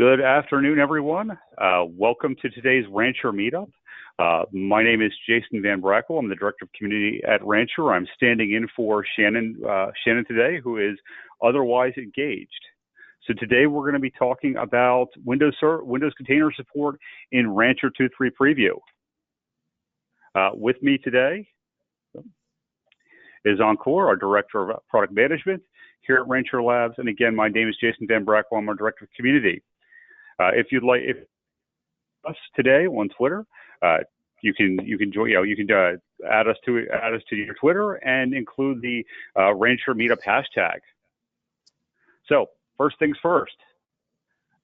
Good afternoon, everyone. Welcome to today's Rancher Meetup. My name is Jason Van Brackel. I'm the Director of Community at Rancher. I'm standing in for Shannon today, who is otherwise engaged. So today we're going to be talking about Windows container support in Rancher 2.3 preview. With me today is Ankur, our Director of Product Management here at Rancher Labs. And again, my name is Jason Van Brackel. I'm our Director of Community. If you'd like us today on Twitter, you can join. You can add us to your Twitter and include the Rancher Meetup hashtag. So first things first,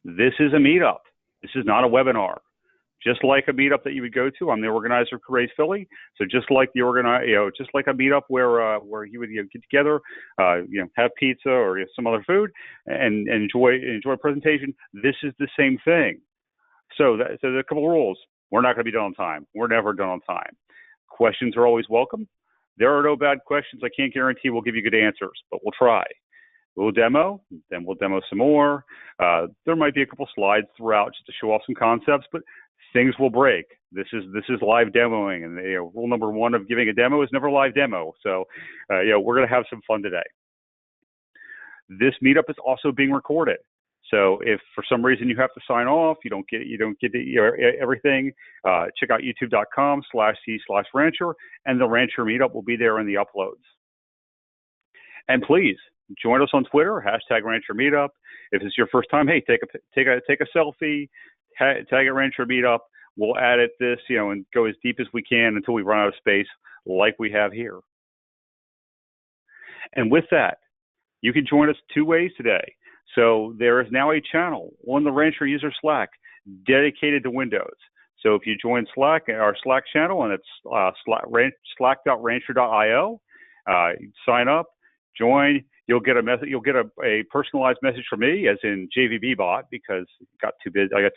this is a meetup. This is not a webinar. Just like a meetup that you would go to, I'm the organizer of Kubernetes Philly. So just like just like a meetup where you would get together, have pizza or some other food and enjoy a presentation. This is the same thing. So there are a couple of rules. We're not going to be done on time. We're never done on time. Questions are always welcome. There are no bad questions. I can't guarantee we'll give you good answers, but we'll try. We'll demo, then we'll demo some more. There might be a couple slides throughout just to show off some concepts, but things will break. This is live demoing, and rule number one of giving a demo is never live demo. So, we're going to have some fun today. This meetup is also being recorded. So if for some reason you have to sign off, you don't get everything, check out youtube.com/c/rancher, and the Rancher Meetup will be there in the uploads. And please join us on Twitter, #Rancher Meetup. If it's your first time, hey, take a selfie. Tag it Rancher Meetup. We'll edit this, and go as deep as we can until we run out of space, like we have here. And with that, you can join us two ways today. So there is now a channel on the Rancher user Slack dedicated to Windows. So if you join our Slack channel, and it's slack.rancher.io, sign up, join. You'll get a message. You'll get a personalized message from me, as in JVB bot, because I got too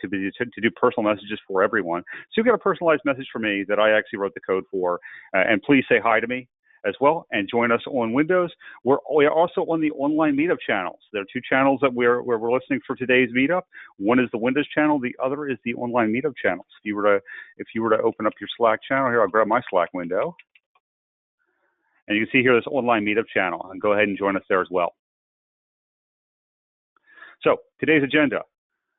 busy to do personal messages for everyone. So you'll get a personalized message from me that I actually wrote the code for. And please say hi to me as well, and join us on Windows. We are also on the online meetup channels. There are two channels that we're listening for today's meetup. One is the Windows channel. The other is the online meetup channels. If you were to open up your Slack channel here, I'll grab my Slack window. And you can see here this online meetup channel, and go ahead and join us there as well. So today's agenda,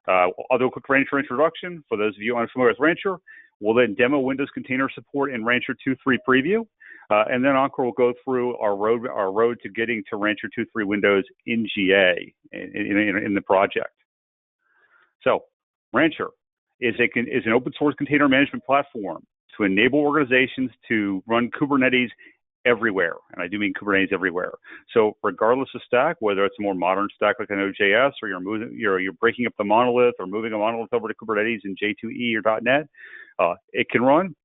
I'll do a quick Rancher introduction for those of you unfamiliar with Rancher. We'll then demo Windows container support in Rancher 2.3 preview, and then Ankur will go through our road to getting to Rancher 2.3 Windows in GA in the project. So Rancher is an open source container management platform to enable organizations to run Kubernetes everywhere, and I do mean Kubernetes everywhere. So regardless of stack, whether it's a more modern stack like an Node.js, or you're breaking up the monolith or moving a monolith over to Kubernetes in J2E or .NET, it can run,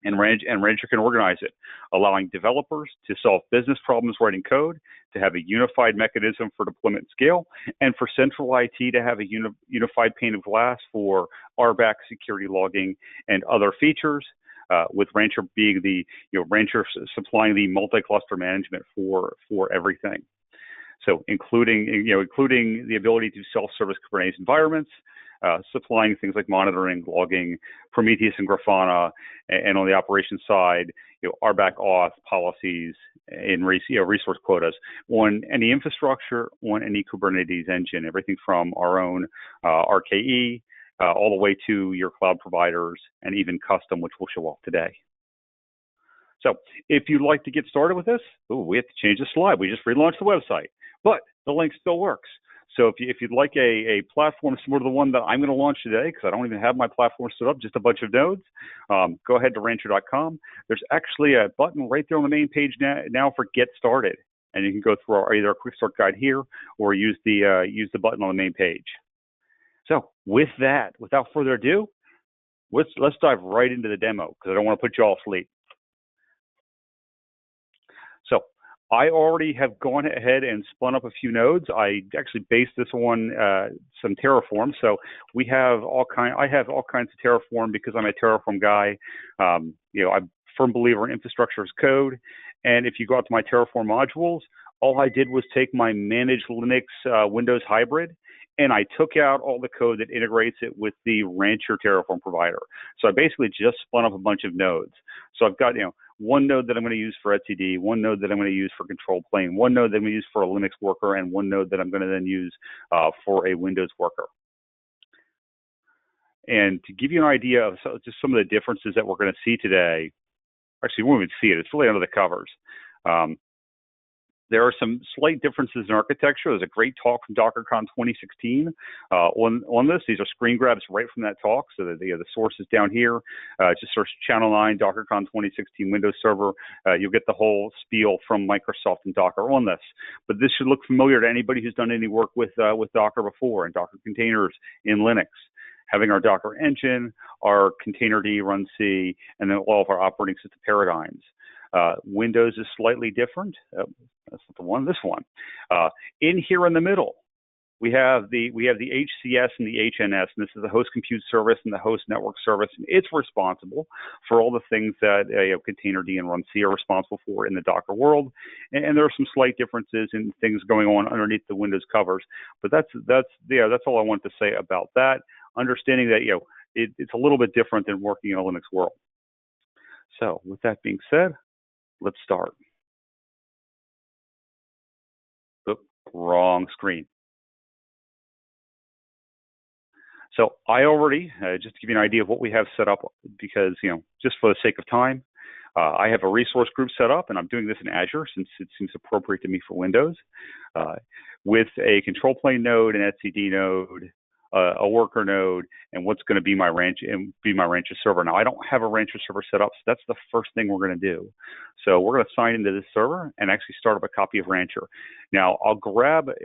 and Rancher can organize it, allowing developers to solve business problems writing code, to have a unified mechanism for deployment and scale, and for central IT to have a unified pane of glass for RBAC, security logging, and other features. With Rancher being Rancher supplying the multi-cluster management for everything. So including the ability to self-service Kubernetes environments, supplying things like monitoring, logging, Prometheus and Grafana, and on the operations side, RBAC auth policies and resource quotas on any infrastructure, on any Kubernetes engine, everything from our own RKE, all the way to your cloud providers, and even custom, which we'll show off today. So if you'd like to get started with this, we have to change the slide. We just relaunched the website, but the link still works. So if you'd like a platform similar to the one that I'm going to launch today, because I don't even have my platform stood up, just a bunch of nodes, go ahead to rancher.com. There's actually a button right there on the main page now for Get Started, and you can go through either a quick start guide here or use the button on the main page. So with that, without further ado, let's dive right into the demo, because I don't want to put you all asleep. So I already have gone ahead and spun up a few nodes. I actually based this on some Terraform. So I have all kinds of Terraform because I'm a Terraform guy. I'm a firm believer in infrastructure as code. And if you go out to my Terraform modules, all I did was take my managed Linux Windows hybrid and I took out all the code that integrates it with the Rancher Terraform provider. So I basically just spun up a bunch of nodes. So I've got, one node that I'm going to use for etcd, one node that I'm going to use for control plane, one node that I'm going to use for a Linux worker, and one node that I'm going to then use for a Windows worker. And to give you an idea of just some of the differences that we're going to see today, actually, we won't even see it. It's really under the covers. There are some slight differences in architecture. There's a great talk from DockerCon 2016 on this. These are screen grabs right from that talk. So that the source is down here. Just search Channel 9, DockerCon 2016 Windows Server. You'll get the whole spiel from Microsoft and Docker on this. But this should look familiar to anybody who's done any work with Docker before and Docker containers in Linux. Having our Docker engine, our containerd, run C, and then all of our operating system paradigms. Windows is slightly different. That's not the one. This one. In here in the middle, we have the HCS and the HNS, and this is the host compute service and the host network service. And it's responsible for all the things that containerd and run C are responsible for in the Docker world. And there are some slight differences in things going on underneath the Windows covers. But that's all I want to say about that. Understanding that it's a little bit different than working in a Linux world. So with that being said, let's start. Oop, wrong screen. So I already, just to give you an idea of what we have set up, because, just for the sake of time, I have a resource group set up, and I'm doing this in Azure since it seems appropriate to me for Windows, with a control plane node, an etcd node, a worker node, and what's going to be my Rancher server. Now, I don't have a Rancher server set up, so that's the first thing we're going to do. So we're going to sign into this server and actually start up a copy of Rancher. Now, I'll grab the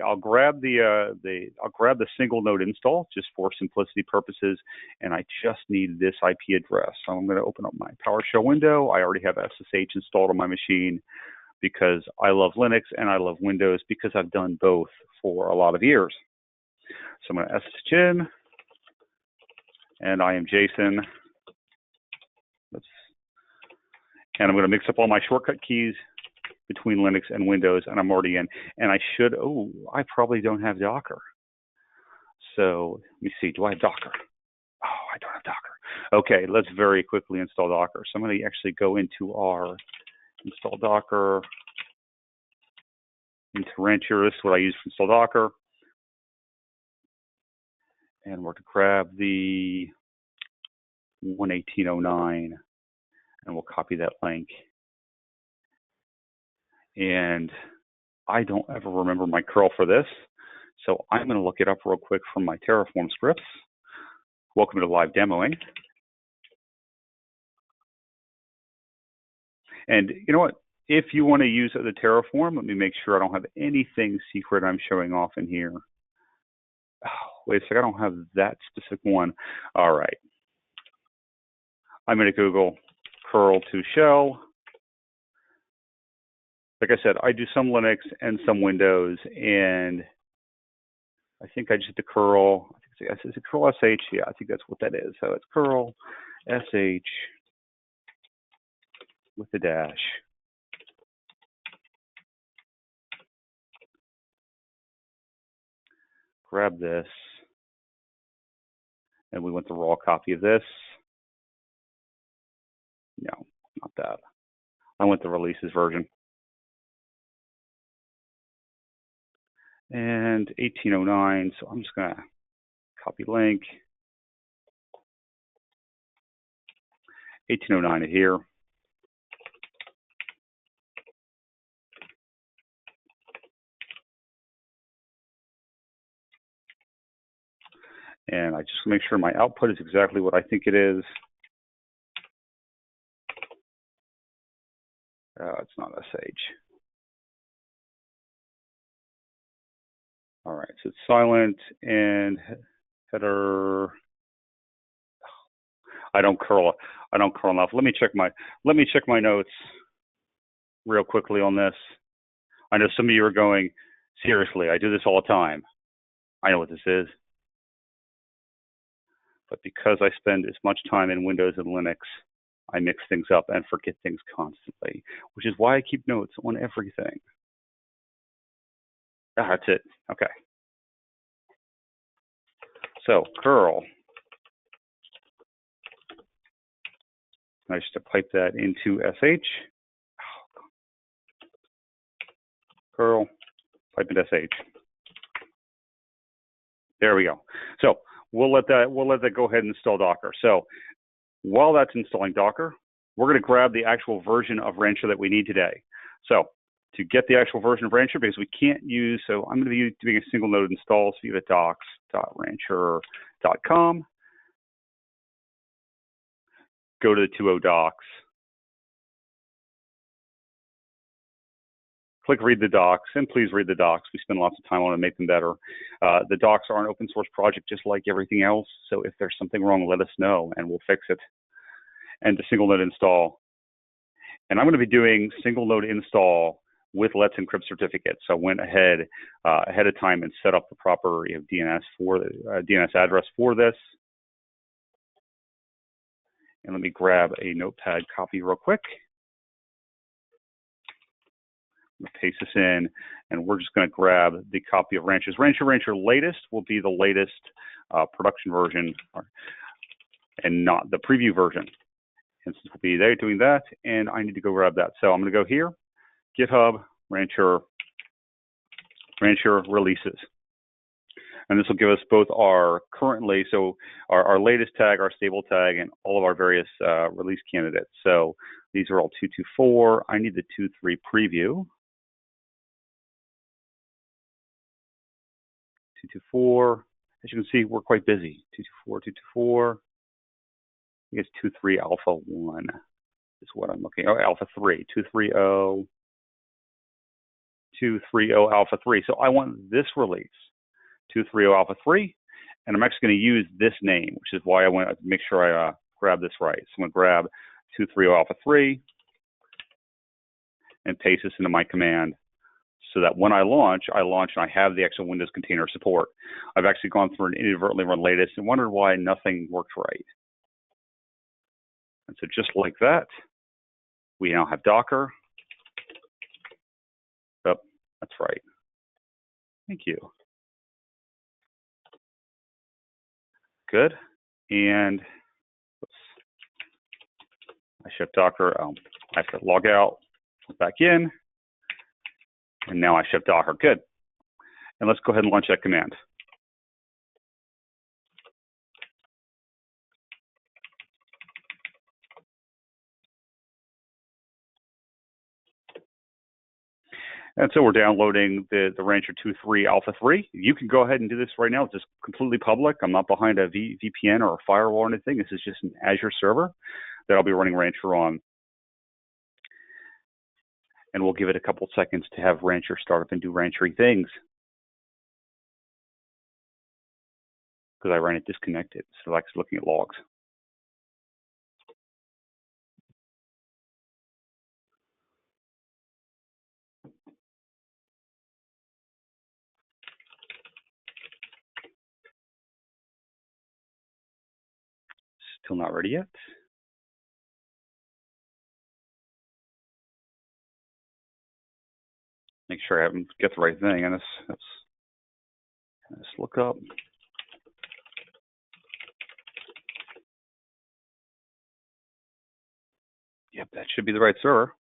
single node install just for simplicity purposes, and I just need this IP address. So I'm going to open up my PowerShell window. I already have SSH installed on my machine because I love Linux and I love Windows because I've done both for a lot of years. So I'm going to SSH in, and I am Jason. And I'm going to mix up all my shortcut keys between Linux and Windows, and I'm already in. And I probably don't have Docker. So let me see, do I have Docker? Oh, I don't have Docker. Okay, let's very quickly install Docker. So I'm going to actually go into our install Docker, into Rancher. This is what I use for install Docker. And we're to grab the 11809, and we'll copy that link. And I don't ever remember my curl for this, so I'm going to look it up real quick from my Terraform scripts. Welcome to live demoing. And you know what? If you want to use the Terraform, let me make sure I don't have anything secret I'm showing off in here. Oh, wait a second, I don't have that specific one. All right. I'm going to Google curl to shell. Like I said, I do some Linux and some Windows, and I think I just did the curl. Is it curl sh? Yeah, I think that's what that is. So it's curl sh with the dash. Grab this, and we want the raw copy of this. No, not that. I want the releases version. And 1809, so I'm just going to copy link. 1809 here. And I just make sure my output is exactly what I think it is. It's not SH. All right, so it's silent and header. I don't curl enough. Let me check my notes real quickly on this. I know some of you are going, seriously, I do this all the time. I know what this is. But because I spend as much time in Windows and Linux, I mix things up and forget things constantly, which is why I keep notes on everything. That's it. Okay. So curl, I just pipe that into sh. Curl, pipe into sh. There we go. So we'll let that go ahead and install Docker. So while that's installing Docker, we're going to grab the actual version of Rancher that we need today. So to get the actual version of Rancher, because we can't use, so I'm going to be doing a single node install, so you have docs.rancher.com. Go to the 2.0 docs. Click read the docs, and please read the docs. We spend lots of time on it to make them better. The docs are an open source project just like everything else. So if there's something wrong, let us know and we'll fix it. And the single node install. And I'm going to be doing single node install with Let's Encrypt certificate. So I went ahead of time and set up the proper DNS for the DNS address for this. And let me grab a notepad copy real quick. I'm going to paste this in, and we're just going to grab the copy of Rancher's. Rancher latest will be the latest production version, and not the preview version. And since we'll be there doing that, and I need to go grab that. So I'm going to go here, GitHub, Rancher releases. And this will give us both our currently, so our latest tag, our stable tag, and all of our various release candidates. So these are all 2.2.4. I need the 2.3 preview. 2.2.4. As you can see, we're quite busy. 2.2.4, 2.2.4. I think it's 2.3 alpha 1 is what I'm looking at. Oh, alpha 3, 2.3.0, 2.3.0 alpha 3. So I want this release, 2.3.0 alpha 3, and I'm actually going to use this name, which is why I want to make sure I grab this right. So I'm going to grab 2.3.0 alpha 3 and paste this into my command, so that when I launch and I have the actual Windows container support. I've actually gone through and inadvertently run latest and wondered why nothing worked right. And so just like that, we now have Docker. Oh, that's right. Thank you. Good. And oops, I ship Docker. I have to log out, back in. And now I ship Docker. Good. And let's go ahead and launch that command. And so we're downloading the Rancher 2.3 Alpha 3. You can go ahead and do this right now. It's just completely public. I'm not behind a VPN or a firewall or anything. This is just an Azure server that I'll be running Rancher on. And we'll give it a couple seconds to have Rancher start up and do Ranchery things. Because I ran it disconnected, so I was looking at logs. Still not ready yet. Make sure I haven't get the right thing, and let's look up. Yep, that should be the right server.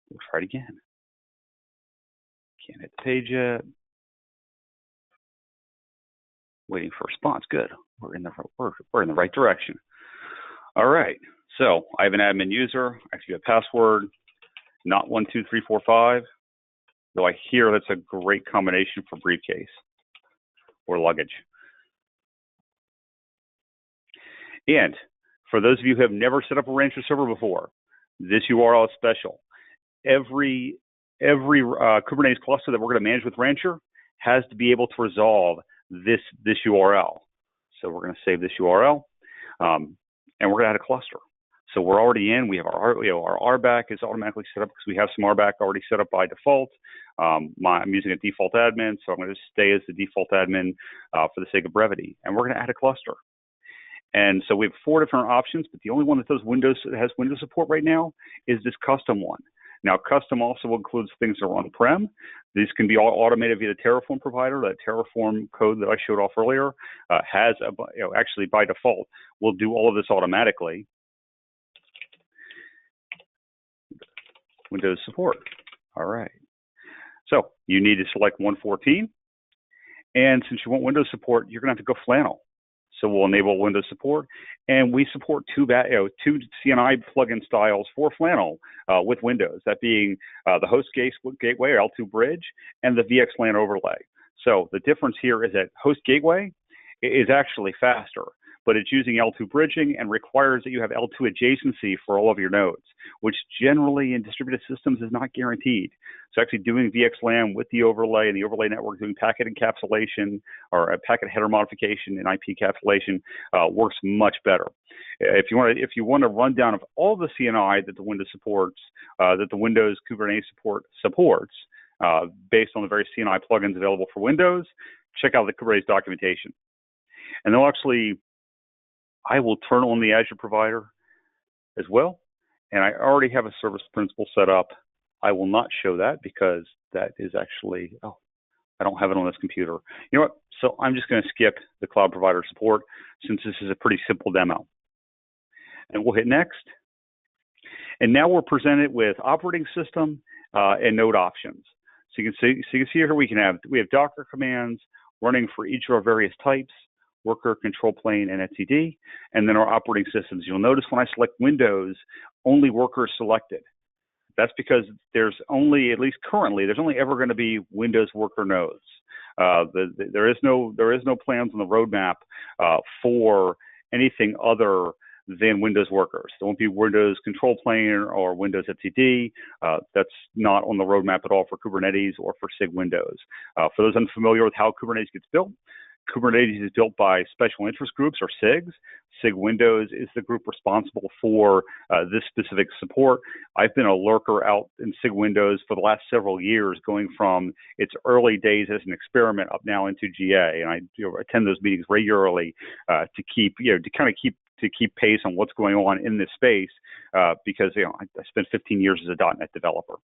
We'll try it again. Can't hit the page yet. Waiting for a response. Good. We're in the right direction. All right. So I have an admin user. I actually have a password, not 12345. Though I hear that's a great combination for briefcase or luggage. And for those of you who have never set up a Rancher server before, this URL is special. Every Kubernetes cluster that we're going to manage with Rancher has to be able to resolve this URL. So we're going to save this URL, and we're going to add a cluster. So we're already in. We have our RBAC is automatically set up because we have some RBAC already set up by default. I'm using a default admin, so I'm going to stay as the default admin for the sake of brevity. And we're going to add a cluster. And so we have 4 different options, but the only one that has Windows support right now is this custom one. Now, custom also includes things that are on-prem. These can be all automated via the Terraform provider. That Terraform code that I showed off earlier has, actually by default, will do all of this automatically. Windows support. All right. So you need to select 114. And since you want Windows support, you're going to have to go flannel. So we'll enable Windows support, and we support two CNI plugin styles for flannel with Windows, that being the host gateway, or L2 bridge, and the VXLAN overlay. So the difference here is that host gateway is actually faster, but it's using L2 bridging and requires that you have L2 adjacency for all of your nodes, which generally in distributed systems is not guaranteed. So actually doing VXLAN with the overlay and the overlay network, doing packet encapsulation or a packet header modification and IP encapsulation works much better. If you want a rundown of all the CNI that the Windows supports, that the Windows Kubernetes supports, based on the various CNI plugins available for Windows, check out the Kubernetes documentation. And they'll actually, I will turn on the Azure provider as well. And I already have a service principal set up. I will not show that because that is actually, I don't have it on this computer. You know what? So I'm just going to skip the cloud provider support since this is a pretty simple demo. And we'll hit next. And now we're presented with operating system and node options. So you can see here we have Docker commands running for each of our various types: worker, control plane, and etcd, and then our operating systems. You'll notice when I select Windows, only worker is selected. That's because there's only, at least currently, there's only ever going to be Windows worker nodes. There is no plans on the roadmap for anything other than Windows workers. There won't be Windows control plane or Windows etcd. That's not on the roadmap at all for Kubernetes or for SIG Windows. For those unfamiliar with how Kubernetes gets built, Kubernetes is built by special interest groups, or SIGs. SIG Windows is the group responsible for this specific support. I've been a lurker out in SIG Windows for the last several years, going from its early days as an experiment up now into GA, and I attend those meetings regularly to keep pace on what's going on in this space because I spent 15 years as a .NET developer.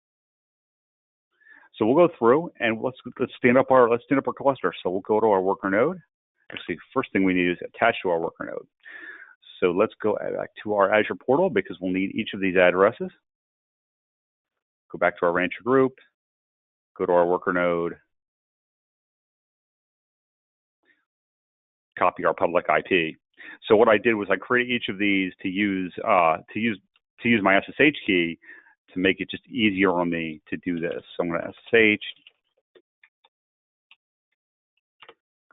So we'll go through and let's stand up our cluster. So we'll go to our worker node. Actually, first thing we need is attach to our worker node. So let's go back to our Azure portal because we'll need each of these addresses. Go back to our Rancher group. Go to our worker node. Copy our public IP. So what I did was I created each of these to use my SSH key to make it just easier on me to do this. So I'm going to SSH,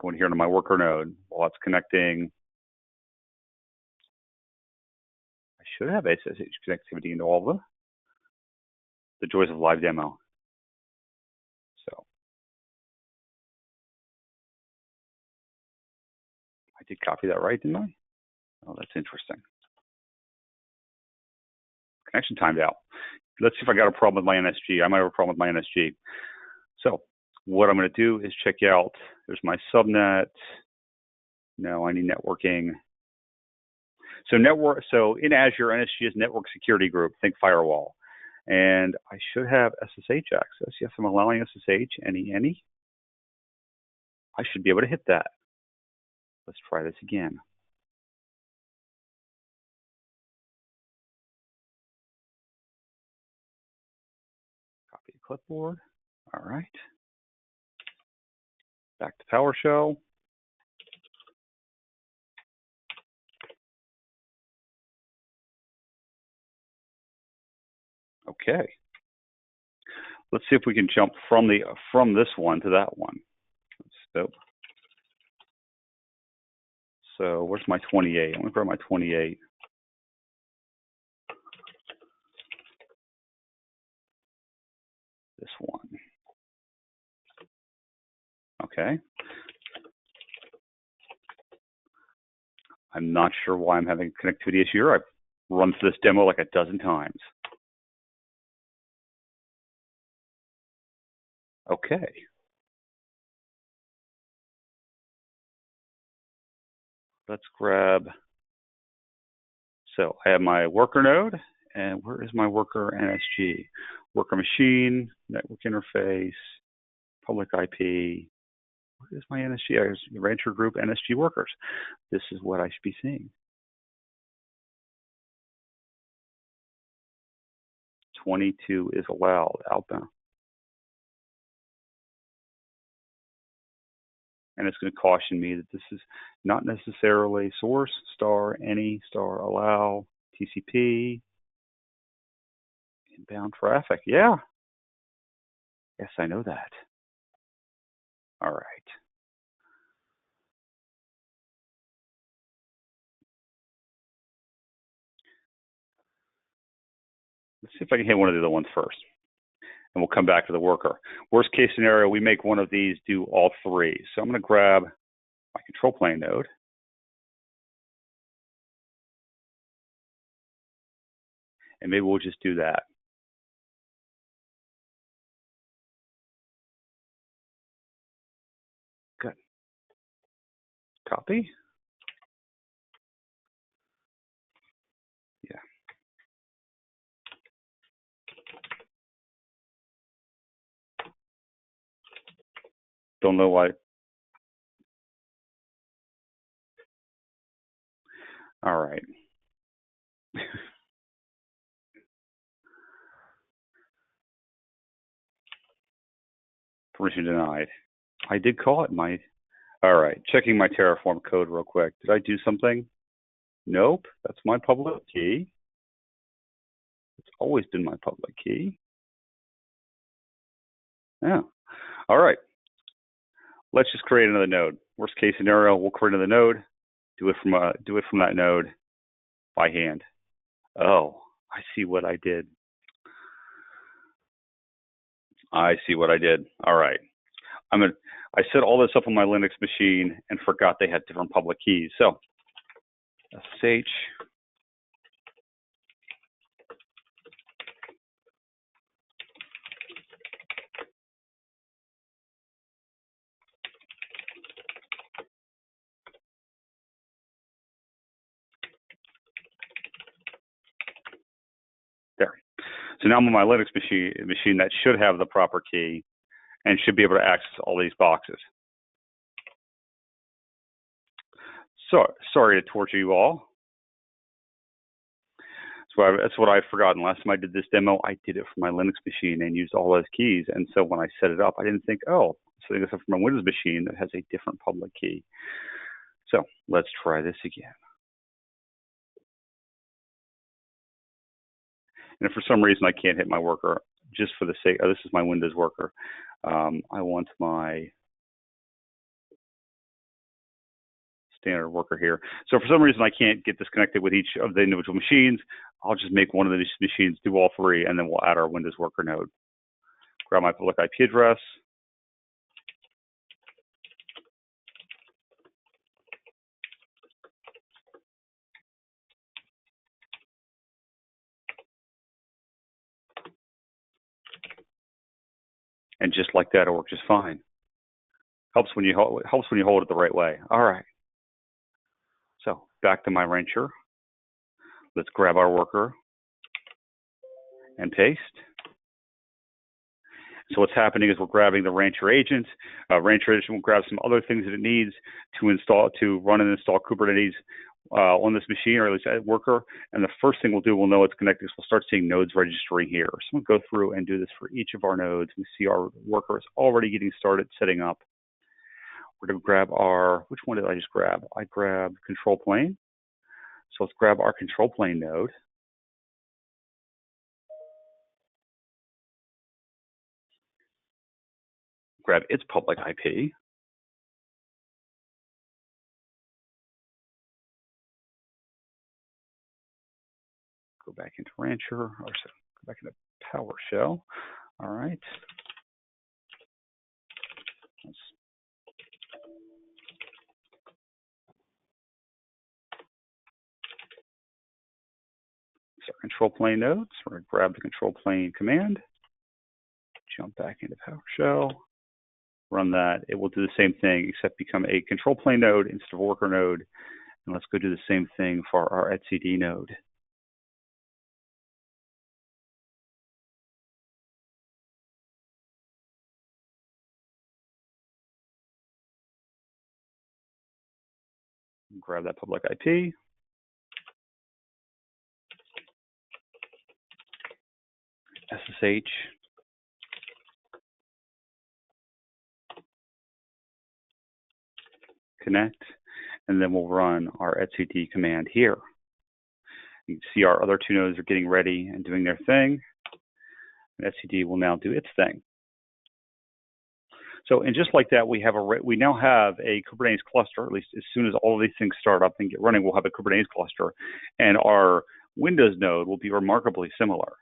go in here to my worker node while it's connecting. I should have SSH connectivity into all of them. The joys of live demo. So I did copy that right, didn't I? Oh, that's interesting. Connection timed out. Let's see if I got a problem with my NSG. I might have a problem with my NSG. So what I'm going to do is check out, there's my subnet. No, I need networking. So in Azure, NSG is network security group, think firewall. And I should have SSH access. Yes, I'm allowing SSH, any. I should be able to hit that. Let's try this again. Copy the clipboard. All right. Back to PowerShell. Okay. Let's see if we can jump from this one to that one. So where's my 28? I'm going to grab my 28. This one. Okay. I'm not sure why I'm having a connectivity issue here. I've run through this demo like a dozen times. Okay. Let's grab, so I have my worker node, and where is my worker NSG? worker machine, network interface, public IP. What is my NSG? Rancher group NSG workers. This is what I should be seeing. 22 is allowed outbound. And it's going to caution me that this is not necessarily source, star, any, star, allow, TCP, inbound traffic. Yeah. Yes, I know that. All right. Let's see if I can hit one of the other ones first. And we'll come back to the worker. Worst case scenario, we make one of these do all three. So I'm going to grab my control plane node. And maybe we'll just do that. Good. Copy. Yeah. Don't know why. All right. Permission denied. I did call it my. All right. Checking my Terraform code real quick. Did I do something? Nope. That's my public key. It's always been my public key. Yeah. All right. Let's just create another node. Worst case scenario, we'll create another node. Do it from that node by hand. Oh, I see what I did. I see what I did. All right. I set all this up on my Linux machine and forgot they had different public keys. So sh there. So now I'm on my Linux machine that should have the proper key and should be able to access all these boxes. So sorry to torture you all. That's what I've forgotten. Last time I did this demo, I did it for my Linux machine and used all those keys. And so when I set it up, I didn't think, oh, setting this up for my Windows machine that has a different public key. So let's try this again. And if for some reason I can't hit my worker, just for the sake, this is my Windows worker. I want my standard worker here. So for some reason I can't get this connected with each of the individual machines, I'll just make one of the machines do all three, and then we'll add our Windows worker node. Grab my public IP address. And just like that, it'll work just fine. Helps when you hold it the right way. All right. So back to my rancher. Let's grab our worker and paste. So what's happening is we're grabbing the rancher agent. Rancher agent will grab some other things that it needs to run and install Kubernetes on this machine, or at least at worker. And the first thing we'll do, we'll know it's connected. So we'll start seeing nodes registering here. So we'll go through and do this for each of our nodes. We see our worker is already getting started setting up. We're going to grab which one did I just grab? I grabbed control plane. So let's grab our control plane node. Grab its public IP. Go back into Rancher, or go back into PowerShell. All right. So our control plane nodes. We're going to grab the control plane command, jump back into PowerShell, run that. It will do the same thing, except become a control plane node instead of a worker node. And let's go do the same thing for our etcd node. Grab that public IP. SSH. Connect, and then we'll run our etcd command here. You can see our other two nodes are getting ready and doing their thing. And etcd will now do its thing. So, and just like that, we now have a Kubernetes cluster. At least as soon as all of these things start up and get running, we'll have a Kubernetes cluster, and our Windows node will be remarkably similar.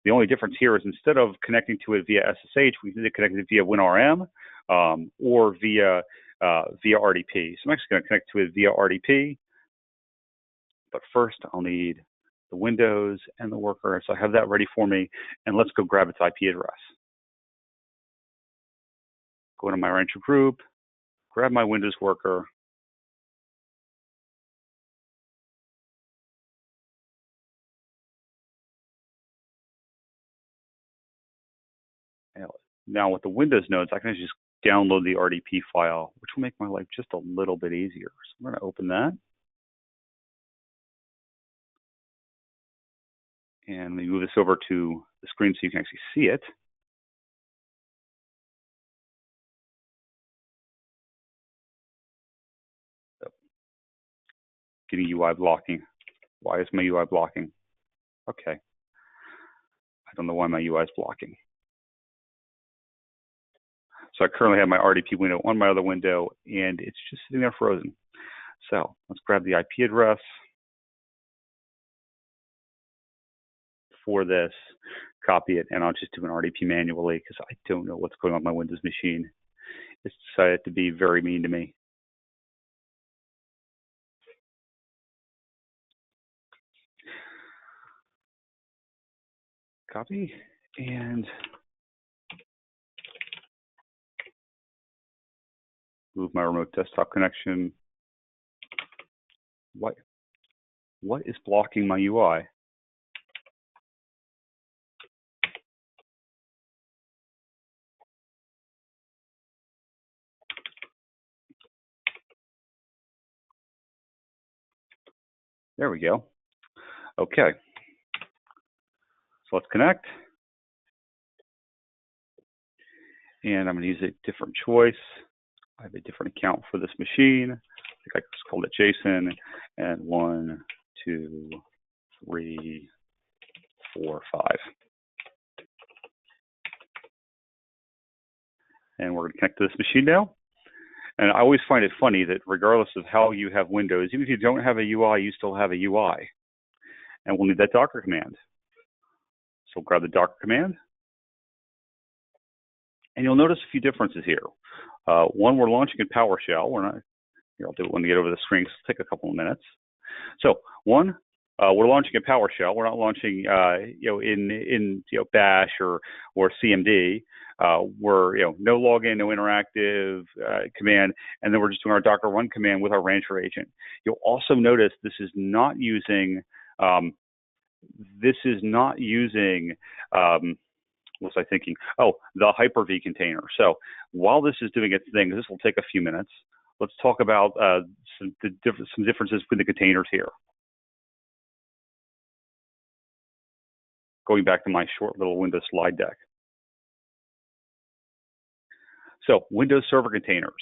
The only difference here is instead of connecting to it via SSH, we need to connect it via WinRM or via RDP. So I'm actually going to connect to it via RDP. But first, I'll need the Windows and the worker. So I have that ready for me, and let's go grab its IP address. Go into my Rancher group, grab my Windows worker. Now with the Windows nodes, I can just download the RDP file, which will make my life just a little bit easier. So I'm going to open that. And let me move this over to the screen so you can actually see it. So, getting UI blocking. Why is my UI blocking? Okay. I don't know why my UI is blocking. So I currently have my RDP window on my other window, and it's just sitting there frozen. So let's grab the IP address for this, copy it, and I'll just do an RDP manually because I don't know what's going on with my Windows machine. It's decided to be very mean to me. Copy, and move my remote desktop connection. What is blocking my UI? There we go. Okay. So let's connect. And I'm going to use a different choice. I have a different account for this machine. I think I just called it Jason. And 1, 2, 3, 4, 5. And we're going to connect to this machine now. And I always find it funny that regardless of how you have Windows, even if you don't have a UI, you still have a UI. And we'll need that Docker command. So we'll grab the Docker command. And you'll notice a few differences here. One, we're launching in PowerShell. We're not, here, I'll do it when we get over the screen, so it'll take a couple of minutes. So one, we're launching in PowerShell. We're not launching in Bash or CMD. We're no login, no interactive command, and then we're just doing our Docker run command with our Rancher agent. You'll also notice this is not using what was I thinking? Oh, the Hyper-V container. So while this is doing its thing, this will take a few minutes. Let's talk about some differences between the containers here. Going back to my short little Windows slide deck. So Windows Server containers.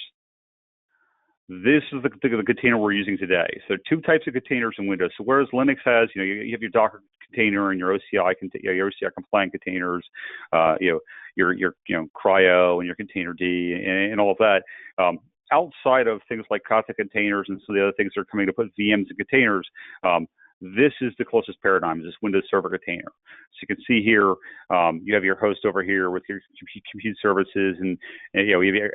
This is the container we're using today. So two types of containers in Windows. So whereas Linux has, you have your Docker container and your OCI compliant containers, your cryo and your container D and all of that. Outside of things like Kafka containers and some of the other things that are coming to put VMs in containers, this is the closest paradigm, is this Windows Server container. So you can see here, you have your host over here with your compute services, and you have your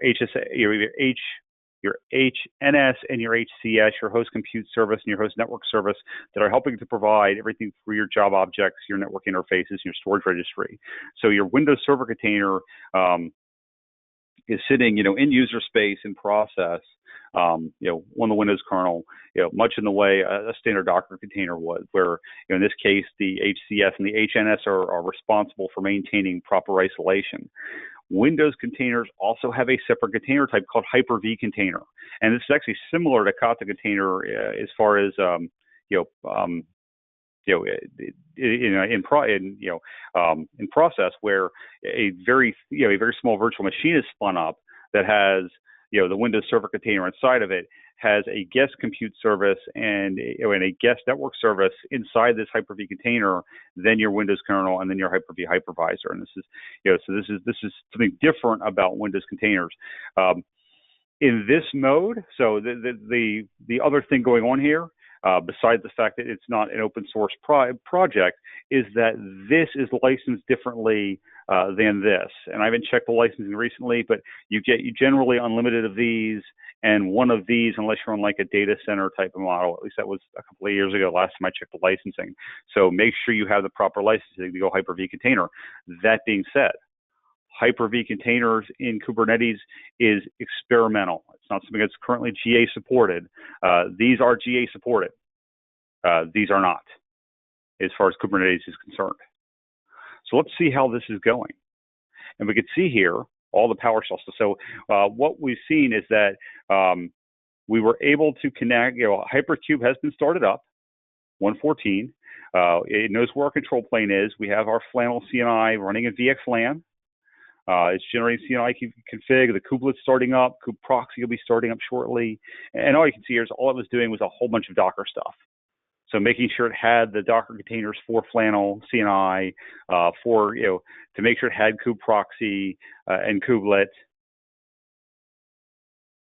your HNS and your HCS, your host compute service and your host network service, that are helping to provide everything for your job objects, your network interfaces, and your storage registry. So your Windows Server container is sitting, in user space in process, on the Windows kernel, much in the way a standard Docker container would, where, in this case, the HCS and the HNS are responsible for maintaining proper isolation. Windows containers also have a separate container type called Hyper-V container, and this is actually similar to Kata container as far as in process, where a very small virtual machine is spun up that has the Windows Server container inside of it, has a guest compute service and a guest network service inside this Hyper-V container, then your Windows kernel, and then your Hyper-V hypervisor. And this is this is something different about Windows containers. In this mode, so the other thing going on here, besides the fact that it's not an open source project, is that this is licensed differently than this. And I haven't checked the licensing recently, but you generally unlimited of these, and one of these unless you're on like a data center type of model. At least that was a couple of years ago, last time I checked the licensing. So make sure you have the proper licensing to go Hyper-V container. That being said, Hyper-V containers in Kubernetes is experimental. It's not something that's currently GA supported. These are GA supported. These are not, as far as Kubernetes is concerned. So let's see how this is going. And we can see here all the PowerShell stuff. So what we've seen is that we were able to connect, Hypercube has been started up, 114. It knows where our control plane is. We have our Flannel CNI running at VXLAN. It's generating CNI config. The kubelet's starting up. Kube proxy will be starting up shortly. And all you can see here is all it was doing was a whole bunch of Docker stuff. So making sure it had the Docker containers for Flannel CNI, to make sure it had kube proxy and kubelet.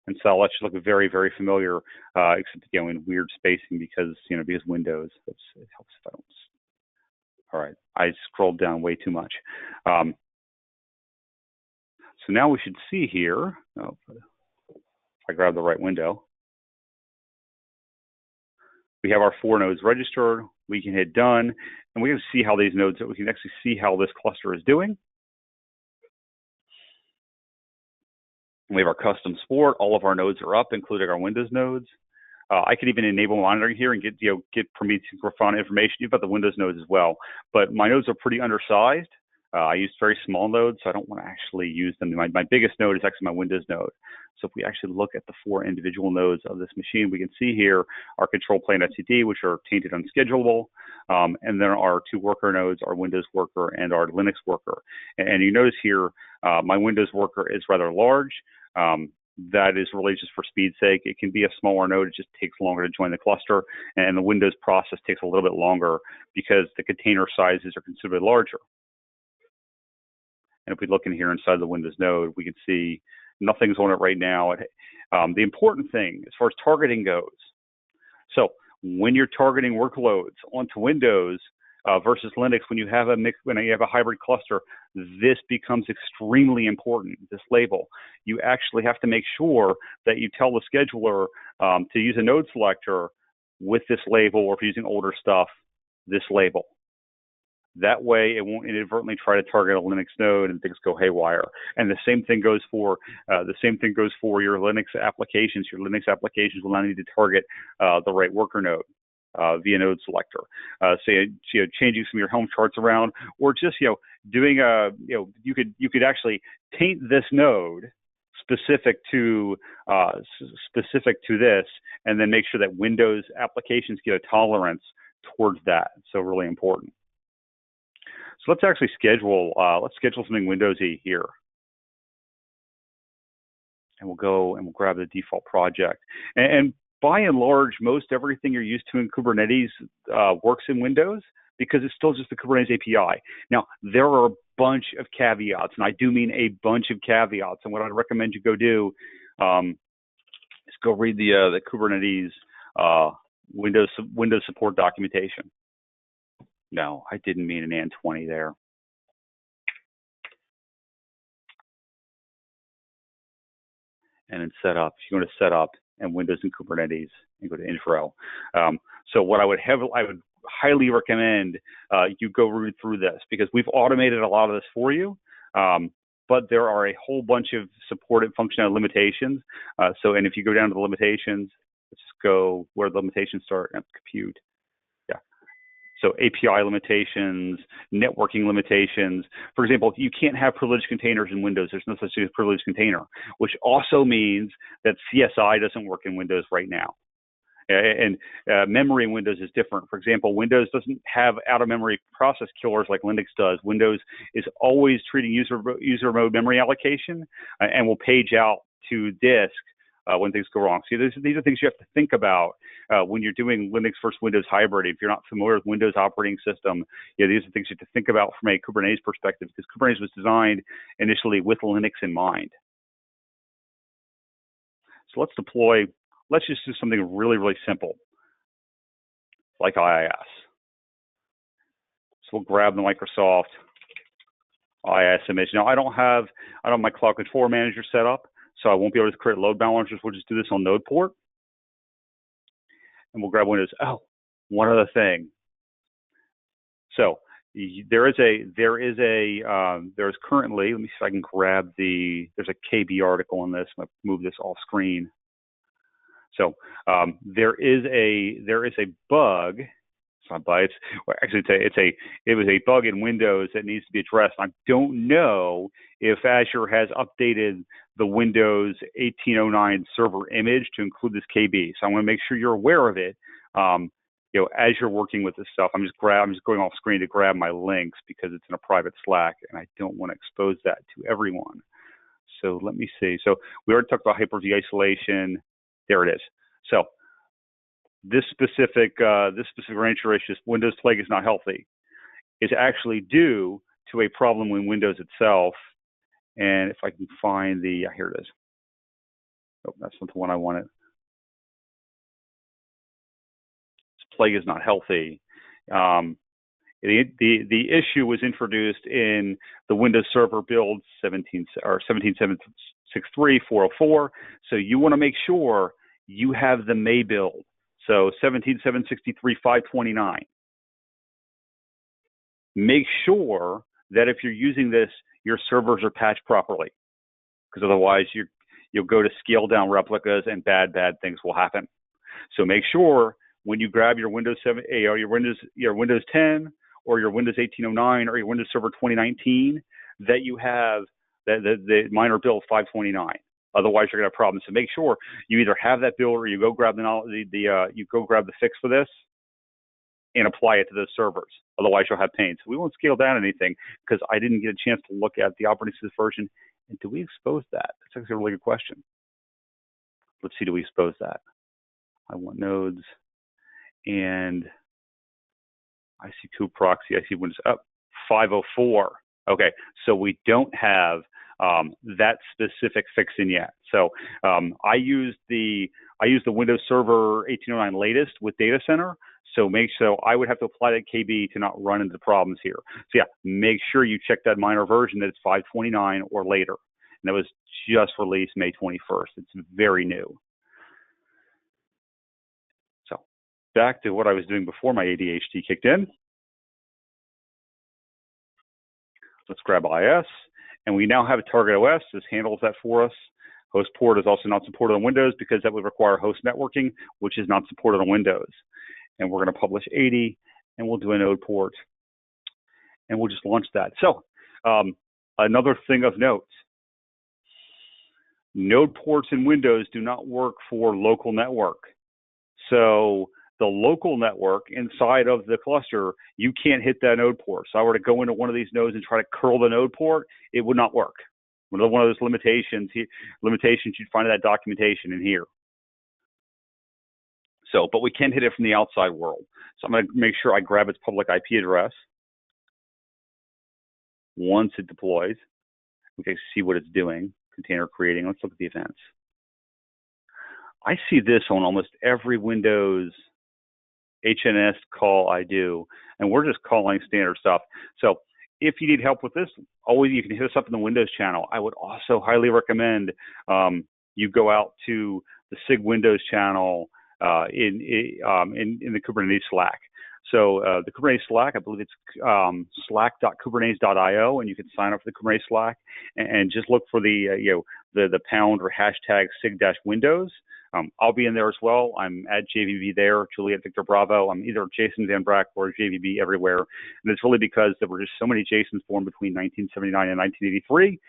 And so that should look very, very familiar, except in weird spacing because Windows. It helps if I don't. All right, I scrolled down way too much. So now we should see here, if I grab the right window, we have our 4 nodes registered. We can hit done, and we can see how these nodes, we can actually see how this cluster is doing. And we have our custom support. All of our nodes are up, including our Windows nodes. I could even enable monitoring here and get Prometheus and Grafana information about the Windows nodes as well. But my nodes are pretty undersized. I use very small nodes, so I don't want to actually use them. My biggest node is actually my Windows node. So if we actually look at the 4 individual nodes of this machine, we can see here our control plane etcd, which are tainted unschedulable, and then our 2 worker nodes, our Windows worker and our Linux worker. And you notice here, my Windows worker is rather large. That is really just for speed's sake. It can be a smaller node. It just takes longer to join the cluster, and the Windows process takes a little bit longer because the container sizes are considerably larger. And if we look in here inside the Windows node, we can see nothing's on it right now. The important thing as far as targeting goes, so when you're targeting workloads onto Windows versus Linux, when you have a hybrid cluster, this becomes extremely important, this label. You actually have to make sure that you tell the scheduler to use a node selector with this label, or if you're using older stuff, this label. That way, it won't inadvertently try to target a Linux node and things go haywire. And the same thing goes for your Linux applications. Your Linux applications will not need to target the right worker node via node selector. Changing some of your Helm charts around, or just doing you could actually taint this node specific to this, and then make sure that Windows applications get a tolerance towards that. So really important. So let's actually schedule something Windowsy here. And we'll go and we'll grab the default project. And by and large, most everything you're used to in Kubernetes works in Windows because it's still just the Kubernetes API. Now, there are a bunch of caveats, and I do mean a bunch of caveats. And what I'd recommend you go do is go read the Kubernetes Windows support documentation. No, I didn't mean an AND 20 there. And in setup, if you go to setup and Windows and Kubernetes and go to intro. So what I would highly recommend you go read through this, because we've automated a lot of this for you. But there are a whole bunch of supported functionality limitations. And if you go down to the limitations, let's go where the limitations start and compute. So API limitations, networking limitations. For example, you can't have privileged containers in Windows. There's no such thing as privileged container, which also means that CSI doesn't work in Windows right now. And memory in Windows is different. For example, Windows doesn't have out-of-memory process killers like Linux does. Windows is always treating user mode memory allocation and will page out to disk when things go wrong. See, these are things you have to think about when you're doing Linux versus Windows hybrid. If you're not familiar with Windows operating system, these are things you have to think about from a Kubernetes perspective, because Kubernetes was designed initially with Linux in mind. So let's just do something really, really simple, like IIS. So we'll grab the Microsoft IIS image. Now I don't have my Cloud Controller Manager set up, so I won't be able to create load balancers. We'll just do this on node port, and we'll grab Windows. Oh, one other thing. So there's currently, let me see if I can grab there's a KB article on this. I'm gonna move this off screen. So there is a bug. It's not bug. It was a bug in Windows that needs to be addressed. I don't know if Azure has updated the Windows 1809 server image to include this KB. So I want to make sure you're aware of it. As you're working with this stuff, I'm just going off screen to grab my links because it's in a private Slack, and I don't want to expose that to everyone. So let me see. So we already talked about Hyper-V isolation. There it is. So this specific rancher issue, Windows Plague is not healthy, is actually due to a problem in Windows itself. And if I can find here it is. Oh, that's not the one I wanted. This Plague is not healthy. The issue was introduced in the Windows Server build 17.763.404. So you want to make sure you have the May build. So 17.763.529. Make sure that if you're using this, your servers are patched properly, because otherwise you'll go to scale down replicas and bad things will happen. So make sure when you grab your Windows 7, or your Windows 10, or your Windows 1809, or your Windows Server 2019, that you have the minor build 529. Otherwise, you're gonna have problems. So make sure you either have that build, or you go grab you go grab the fix for this and apply it to those servers. Otherwise, you'll have pain. So we won't scale down anything because I didn't get a chance to look at the operating system version. And do we expose that? That's actually a really good question. Let's see, do we expose that? I want nodes, and I see kube proxy. I see Windows up 504. Okay, so we don't have that specific fix in yet. So I used the Windows Server 1809 latest with Data Center. So I would have to apply that KB to not run into problems here. So yeah, make sure you check that minor version that it's 529 or later. And that was just released May 21st. It's very new. So back to what I was doing before my ADHD kicked in. Let's grab IS, and we now have a target OS. This handles that for us. Host port is also not supported on Windows because that would require host networking, which is not supported on Windows. And we're going to publish 80, and we'll do a node port, and we'll just launch that. So another thing of note, node ports in Windows do not work for local network. So the local network inside of the cluster, you can't hit that node port. So if I were to go into one of these nodes and try to curl the node port, it would not work. One of those limitations you'd find in that documentation in here. So, but we can hit it from the outside world. So I'm going to make sure I grab its public IP address. Once it deploys, we can see what it's doing. Container creating. Let's look at the events. I see this on almost every Windows HNS call I do, and we're just calling standard stuff. So if you need help with this, always you can hit us up in the Windows channel. I would also highly recommend you go out to the SIG Windows channel in the Kubernetes Slack. So the Kubernetes Slack, I believe it's slack.kubernetes.io, and you can sign up for the Kubernetes Slack and just look for the pound or hashtag SIG-Windows. I'll be in there as well. I'm at JVB there, Juliet Victor Bravo. I'm either Jason Van Brackel or JVB everywhere. And it's really because there were just so many Jasons born between 1979 and 1983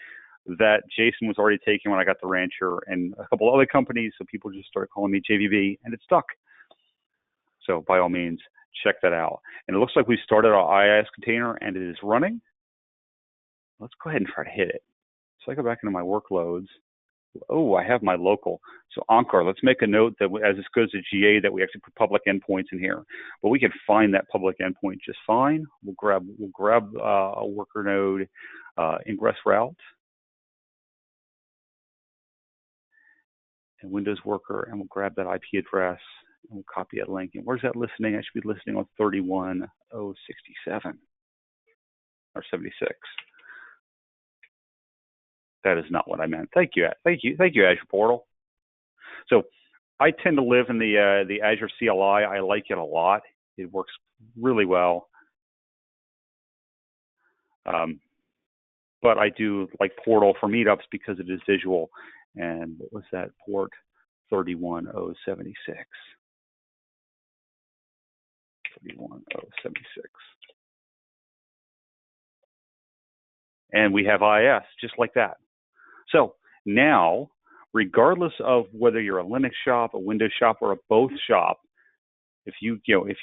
that Jason was already taken when I got the Rancher and a couple other companies. So people just started calling me JVB, and it stuck. So by all means, check that out. And it looks like we started our IIS container, and it is running. Let's go ahead and try to hit it. So I go back into my workloads. Oh, I have my local. So Ankur, let's make a note that as this goes to GA that we actually put public endpoints in here. But we can find that public endpoint just fine. We'll grab a worker node ingress route and Windows worker, and we'll grab that IP address and we'll copy that link. And where's that listening? I should be listening on 31067 or 76. That is not what I meant. Thank you, Azure Portal. So I tend to live in the Azure CLI. I like it a lot. It works really well. But I do like Portal for meetups because it is visual. And what was that port? 31076. 31076. And we have IIS just like that. So now, regardless of whether you're a Linux shop, a Windows shop, or a both shop, if you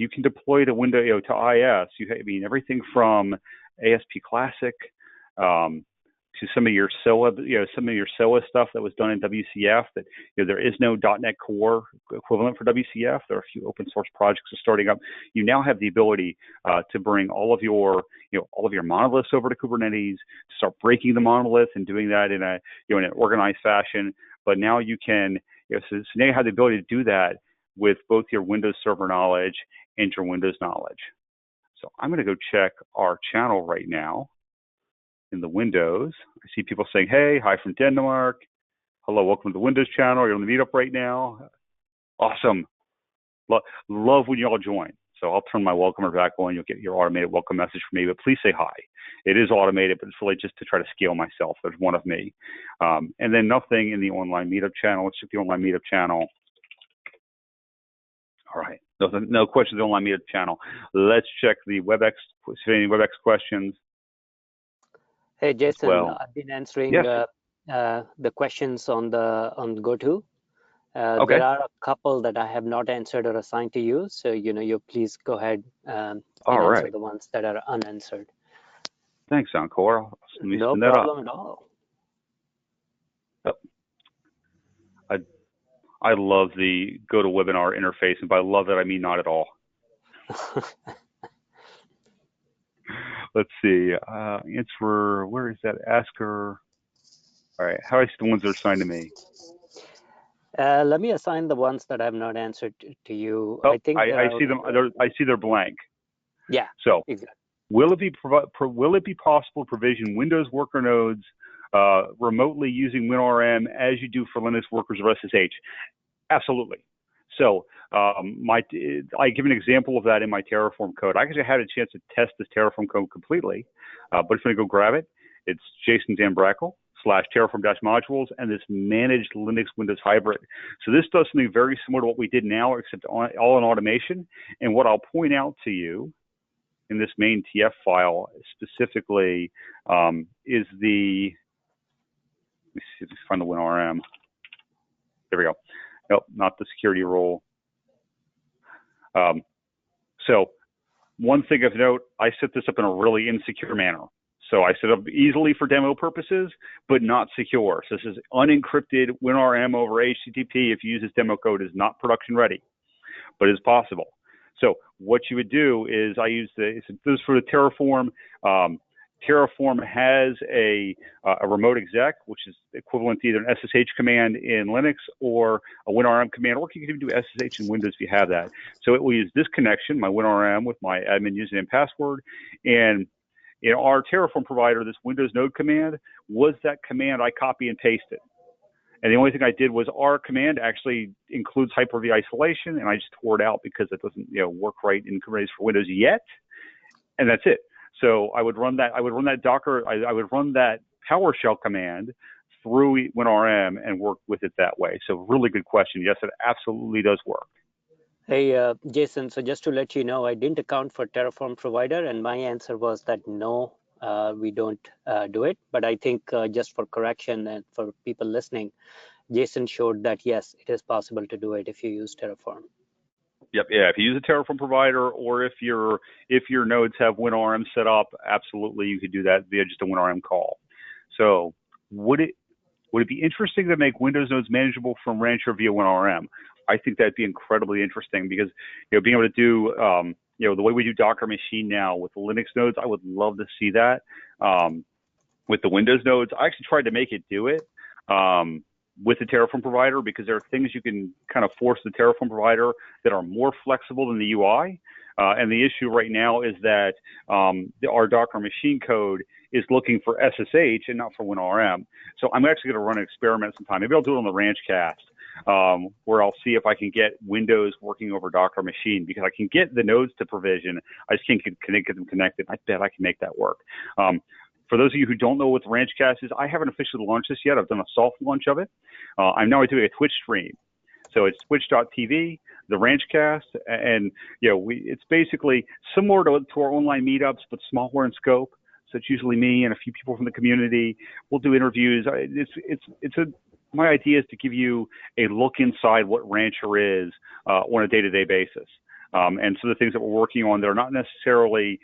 can deploy the window to IIS, everything from ASP Classic to some of your SOA, stuff that was done in WCF. That there is no .NET Core equivalent for WCF. There are a few open source projects that are starting up. You now have the ability to bring all of your monoliths over to Kubernetes, to start breaking the monolith and doing that in an organized fashion. But now you can, so now you have the ability to do that with both your Windows Server knowledge and your Windows knowledge. So I'm going to go check our channel right now. In the Windows, I see people saying, "Hey, hi from Denmark. Hello, welcome to the Windows channel. You're on the Meetup right now. Awesome. Love when you all join." So I'll turn my welcomer back on. You'll get your automated welcome message from me, but please say hi. It is automated, but it's really just to try to scale myself. There's one of me. And then nothing in the online Meetup channel. Let's check the online Meetup channel. All right. No questions in the online Meetup channel. Let's check the WebEx. Any WebEx questions? Hey Jason, well, I've been answering yes. the questions on GoTo. Okay. There are a couple that I have not answered or assigned to you, so you please go ahead and answer the ones that are unanswered. Thanks, Ankur. No problem at all. I love the GoToWebinar interface, and by love that I mean not at all. Let's see. Answer. Where is that? Asker. All right. How do I see the ones that are assigned to me? Let me assign the ones that I have not answered to you. Oh, I see them. I see they're blank. Yeah. So, exactly. Will it be possible to provision Windows worker nodes remotely using WinRM as you do for Linux workers or SSH? Absolutely. So I give an example of that in my Terraform code. I actually had a chance to test this Terraform code completely, but if I'm going to go grab it, it's Jason Dan Brackel /Terraform-modules and this managed Linux Windows hybrid. So this does something very similar to what we did now, except all in automation. And what I'll point out to you in this main TF file specifically is the, let me see if I find the WinRM. There we go. Nope, not the security role. So one thing of note, I set this up in a really insecure manner. So I set up easily for demo purposes, but not secure. So this is unencrypted WinRM over HTTP. If you use this demo code, is not production ready, but it's possible. So what you would do is I use this is for the Terraform. Terraform has a remote exec, which is equivalent to either an SSH command in Linux or a WinRM command, or you can even do SSH in Windows if you have that. So it will use this connection, my WinRM, with my admin username and password. And in our Terraform provider, this Windows node command was that command I copy and pasted. And the only thing I did was our command actually includes Hyper-V isolation, and I just tore it out because it doesn't work right in Kubernetes for Windows yet. And that's it. So I would run that. I would run that Docker. I would run that PowerShell command through WinRM and work with it that way? So really good question. Yes, it absolutely does work. Hey, Jason, so just to let you know, I didn't account for Terraform provider, and my answer was that no, we don't do it. But I think just for correction and for people listening, Jason showed that yes, it is possible to do it if you use Terraform. Yep, yeah. If you use a Terraform provider, or if your nodes have WinRM set up, absolutely you could do that via just a WinRM call. So would it be interesting to make Windows nodes manageable from Rancher via WinRM? I think that'd be incredibly interesting because being able to do the way we do Docker machine now with the Linux nodes, I would love to see that. With the Windows nodes, I actually tried to make it do it. With the Terraform provider, because there are things you can kind of force the Terraform provider that are more flexible than the UI. And the issue right now is that our Docker machine code is looking for SSH and not for WinRM. So I'm actually going to run an experiment sometime. Maybe I'll do it on the Ranchcast, where I'll see if I can get Windows working over Docker machine, because I can get the nodes to provision. I just can't get them connected. I bet I can make that work. For those of you who don't know what the Ranchcast is, I haven't officially launched this yet. I've done a soft launch of it. I'm now doing a Twitch stream. So it's twitch.tv, the Ranchcast, and it's basically similar to our online meetups, but smaller in scope. So it's usually me and a few people from the community. We'll do interviews. My idea is to give you a look inside what Rancher is on a day-to-day basis. And so the things that we're working on, they're not necessarily,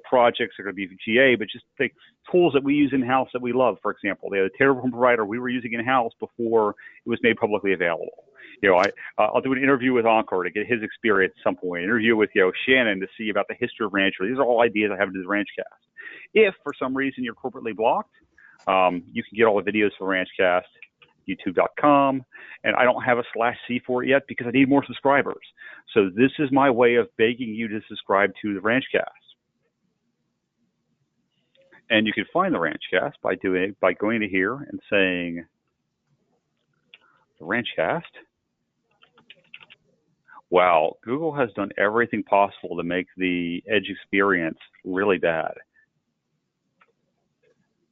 projects that are going to be GA, but just the tools that we use in-house that we love. For example, the Terraform provider we were using in-house before it was made publicly available. I'll do an interview with Ankur to get his experience at some point, interview with, Shannon to see about the history of Rancher. These are all ideas I have to do the Ranchcast. If for some reason you're corporately blocked, you can get all the videos for Ranchcast, youtube.com, and I don't have a /C for it yet because I need more subscribers. So this is my way of begging you to subscribe to the Ranchcast. And you can find the Ranchcast by going to here and saying the Ranchcast. Wow, Google has done everything possible to make the Edge experience really bad.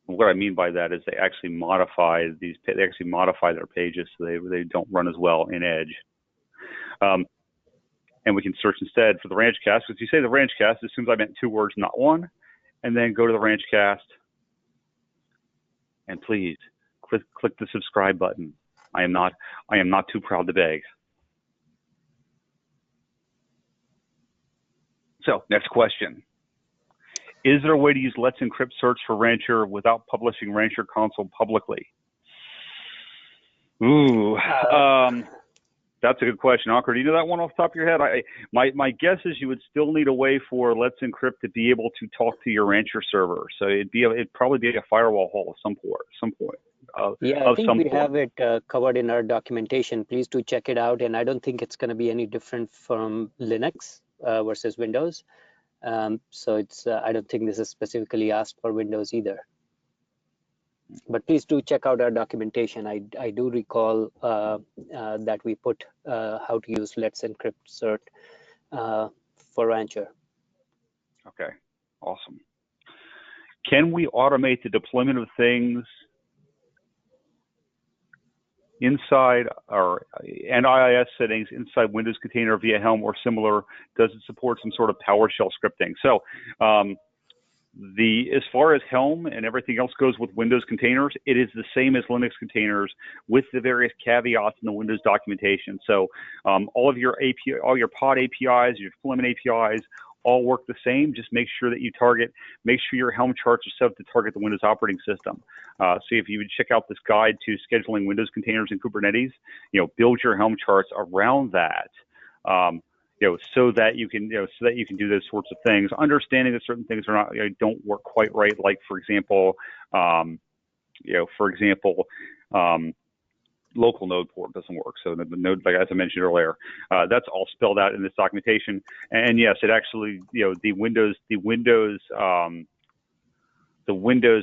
What I mean by that is they actually modify their pages so they don't run as well in Edge. And we can search instead for the Ranchcast. If you say the Ranchcast, it assumes I meant 2 words, not 1. And then go to the Ranchcast. And please click the subscribe button. I am not too proud to beg. So next question. Is there a way to use Let's Encrypt search for Rancher without publishing Rancher console publicly? Ooh, that's a good question. Ankur, do you know that one off the top of your head? My guess is you would still need a way for Let's Encrypt to be able to talk to your Rancher server. So it'd probably be a firewall hall at some point. I think we have it covered in our documentation. Please do check it out. And I don't think it's going to be any different from Linux versus Windows. So I don't think this is specifically asked for Windows either. But please do check out our documentation. I do recall that we put how to use Let's Encrypt cert for Rancher. Okay, awesome. Can we automate the deployment of things inside our IIS settings inside Windows Container via Helm or similar? Does it support some sort of PowerShell scripting? So as far as Helm and everything else goes with Windows containers, it is the same as Linux containers with the various caveats in the Windows documentation. So all your pod APIs, your deployment APIs, all work the same. Just make sure that make sure your Helm charts are set to target the Windows operating system. So if you would check out this guide to scheduling Windows containers in Kubernetes, build your Helm charts around that. So that you can do those sorts of things. Understanding that certain things are not don't work quite right. Like for example, local node port doesn't work. So the node, like as I mentioned earlier, that's all spelled out in this documentation. And yes, it actually the Windows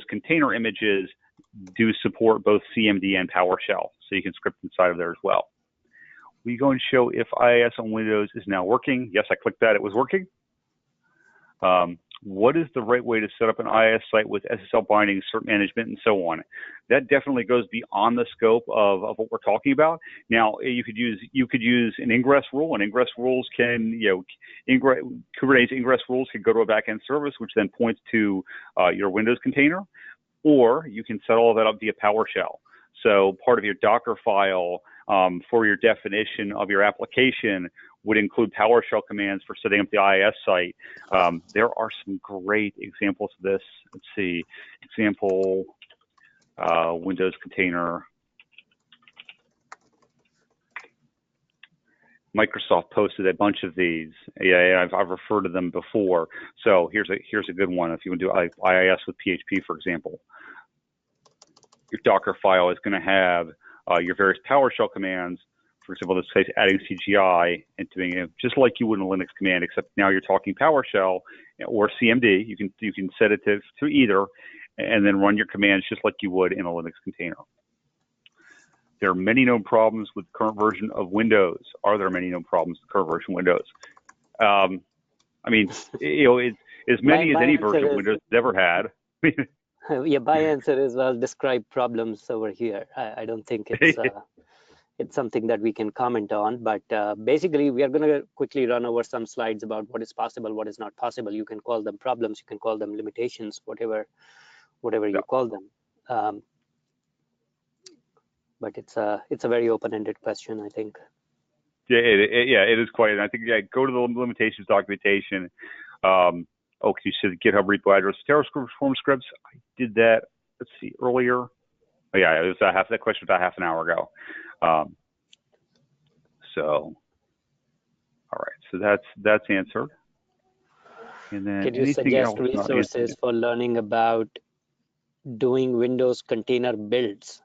container images do support both CMD and PowerShell, so you can script inside of there as well. We go and show if IIS on Windows is now working. Yes, I clicked that. It was working. What is the right way to set up an IIS site with SSL binding, cert management, and so on? That definitely goes beyond the scope of what we're talking about. Now, you could use an ingress rule, and ingress rules can, Kubernetes ingress rules can go to a backend service, which then points to your Windows container, or you can set all of that up via PowerShell. So part of your Docker file for your definition of your application would include PowerShell commands for setting up the IIS site. There are some great examples of this. Let's see, example, Windows container. Microsoft posted a bunch of these. Yeah, I've referred to them before. So here's a good one. If you want to do IIS with PHP, for example, your Docker file is going to have your various PowerShell commands. For example, in this case, adding CGI and doing it just like you would in a Linux command, except now you're talking PowerShell or CMD. You can set it to either, and then run your commands just like you would in a Linux container. There are many known problems with the current version of Windows. Are there many known problems with the current version of Windows? I mean, it's as many as any version of Windows has ever had. Yeah, my answer is, well, describe problems over here. I don't think it's it's something that we can comment on, but basically we are going to quickly run over some slides about what is possible, what is not possible. You can call them problems, you can call them limitations, whatever you call them. But it's a very open-ended question, I think. Yeah, it is quite. And I think go to the limitations documentation. You said GitHub repo address, Terraform scripts. I did that. Let's see, earlier. Oh, yeah, it was that question was about half an hour ago. So, all right, so that's answered. And then can you suggest resources for learning about doing Windows container builds?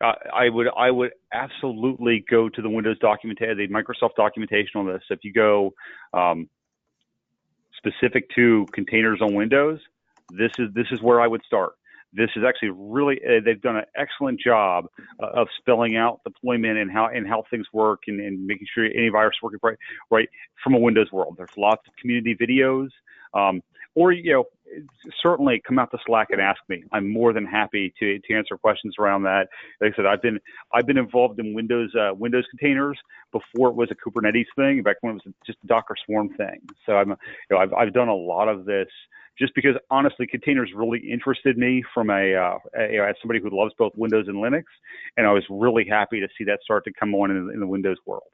I would absolutely go to the Windows documentation, the Microsoft documentation on this. If you go specific to containers on Windows, this is where I would start. This is actually really they've done an excellent job of spelling out deployment and how things work and making sure any virus is working right from a Windows world. There's lots of community videos, or certainly come out to Slack and ask me. I'm more than happy to answer questions around that. Like I said, I've been involved in Windows containers before it was a Kubernetes thing, back when it was just a Docker Swarm thing. So I've done a lot of this just because honestly containers really interested me from as somebody who loves both Windows and Linux, and I was really happy to see that start to come on in the Windows world.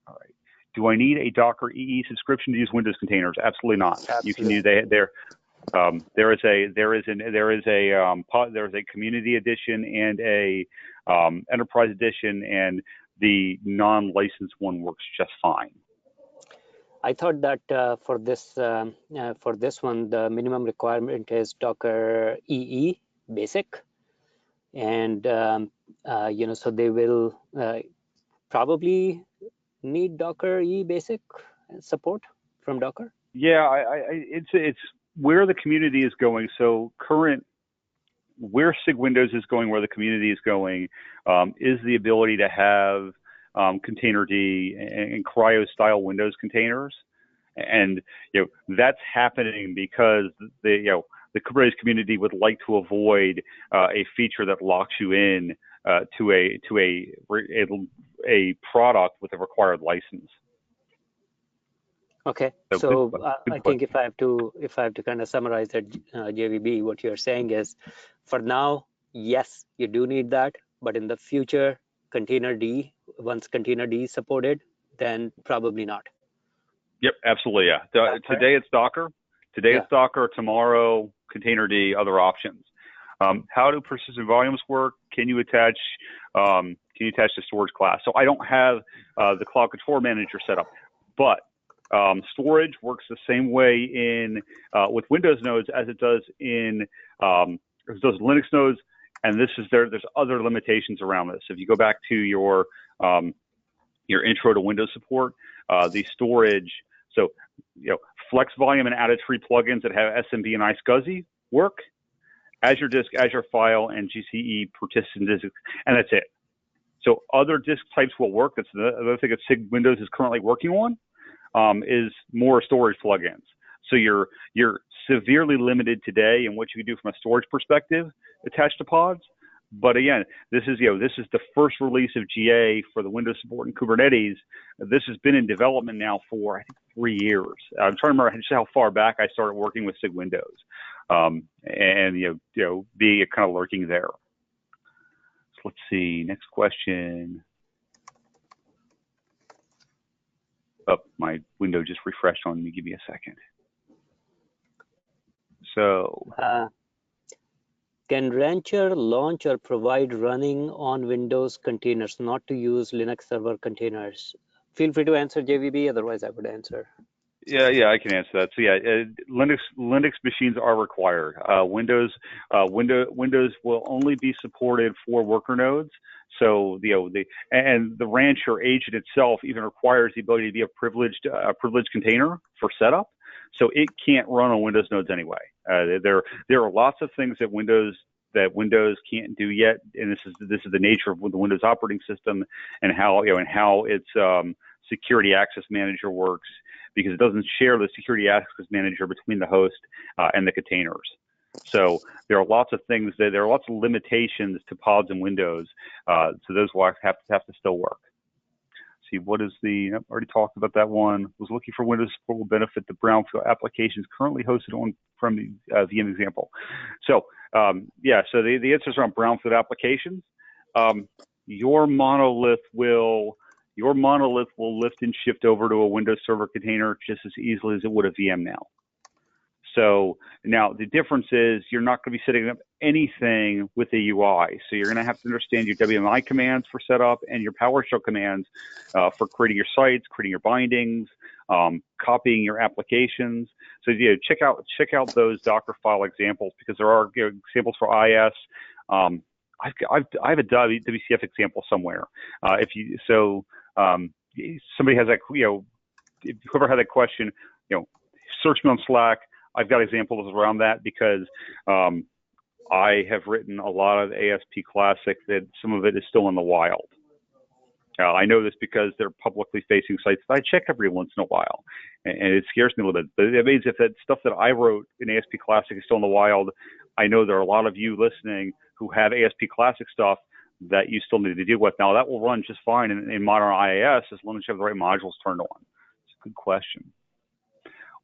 All right. Do I need a Docker EE subscription to use Windows containers? Absolutely not. Absolutely. You can use there is a community edition and a enterprise edition, and the non-licensed one works just fine. I thought that for this one, the minimum requirement is Docker EE basic, and so they will probably need Docker EE basic support from Docker. Yeah, it's where the community is going. So where SIG Windows is going, where the community is going, is the ability to have containerd and cryo style Windows containers, and that's happening because the Kubernetes community would like to avoid a feature that locks you in to a product with a required license. Okay, so I think if I have to kind of summarize that, JVB, what you're saying is, for now, yes, you do need that, but in the future, containerd, once containerd is supported, then probably not. Yep, absolutely, yeah. Today it's Docker. It's Docker. Tomorrow, containerd, other options. How do persistent volumes work? Can you attach the storage class? So I don't have the Cloud Control Manager set up, but storage works the same way with Windows nodes as it does in Linux nodes, and there's other limitations around this. If you go back to your intro to Windows support, the storage, so Flex Volume and Added Free plugins that have SMB and iSCSI work. Azure Disk, Azure File, and GCE persistent disk, and that's it. So other disk types will work. That's the other thing that SIG Windows is currently working on. is more storage plugins. So you're severely limited today in what you can do from a storage perspective attached to pods. But again, this is the first release of GA for the Windows support in Kubernetes. This has been in development now for I think 3 years. I'm trying to remember just how far back I started working with SIG Windows, and being kind of lurking there. So let's see, next question. Oh, my window just refreshed on me. Give me a second. So. Can Rancher launch or provide running on Windows containers, not to use Linux server containers? Feel free to answer, JVB, otherwise I would answer. Yeah, I can answer that. So yeah, Linux machines are required. Windows will only be supported for worker nodes. So the Rancher agent itself even requires the ability to be a privileged container for setup. So it can't run on Windows nodes anyway. There are lots of things that Windows can't do yet, and this is the nature of the Windows operating system and how its security access manager works, because it doesn't share the security access manager between the host and the containers. So there are lots of limitations to pods in Windows. So those will have to still work. See, what is I've already talked about that one. Was looking for Windows support will benefit the brownfield applications currently hosted on from the VM example. So so the answer is around brownfield applications. Your monolith will lift and shift over to a Windows Server container just as easily as it would a VM now. So now the difference is you're not going to be setting up anything with a UI. So you're going to have to understand your WMI commands for setup and your PowerShell commands for creating your sites, creating your bindings, copying your applications. So check out those Dockerfile examples, because there are examples for IS. I have a WCF example somewhere. Somebody has that, whoever had that question, search me on Slack. I've got examples around that, because I have written a lot of ASP Classic that some of it is still in the wild. I know this because they're publicly facing sites that I check every once in a while, and it scares me a little bit. But it means if that stuff that I wrote in ASP Classic is still in the wild, I know there are a lot of you listening who have ASP Classic stuff that you still need to deal with. Now, that will run just fine in modern IIS as long as you have the right modules turned on. It's a good question.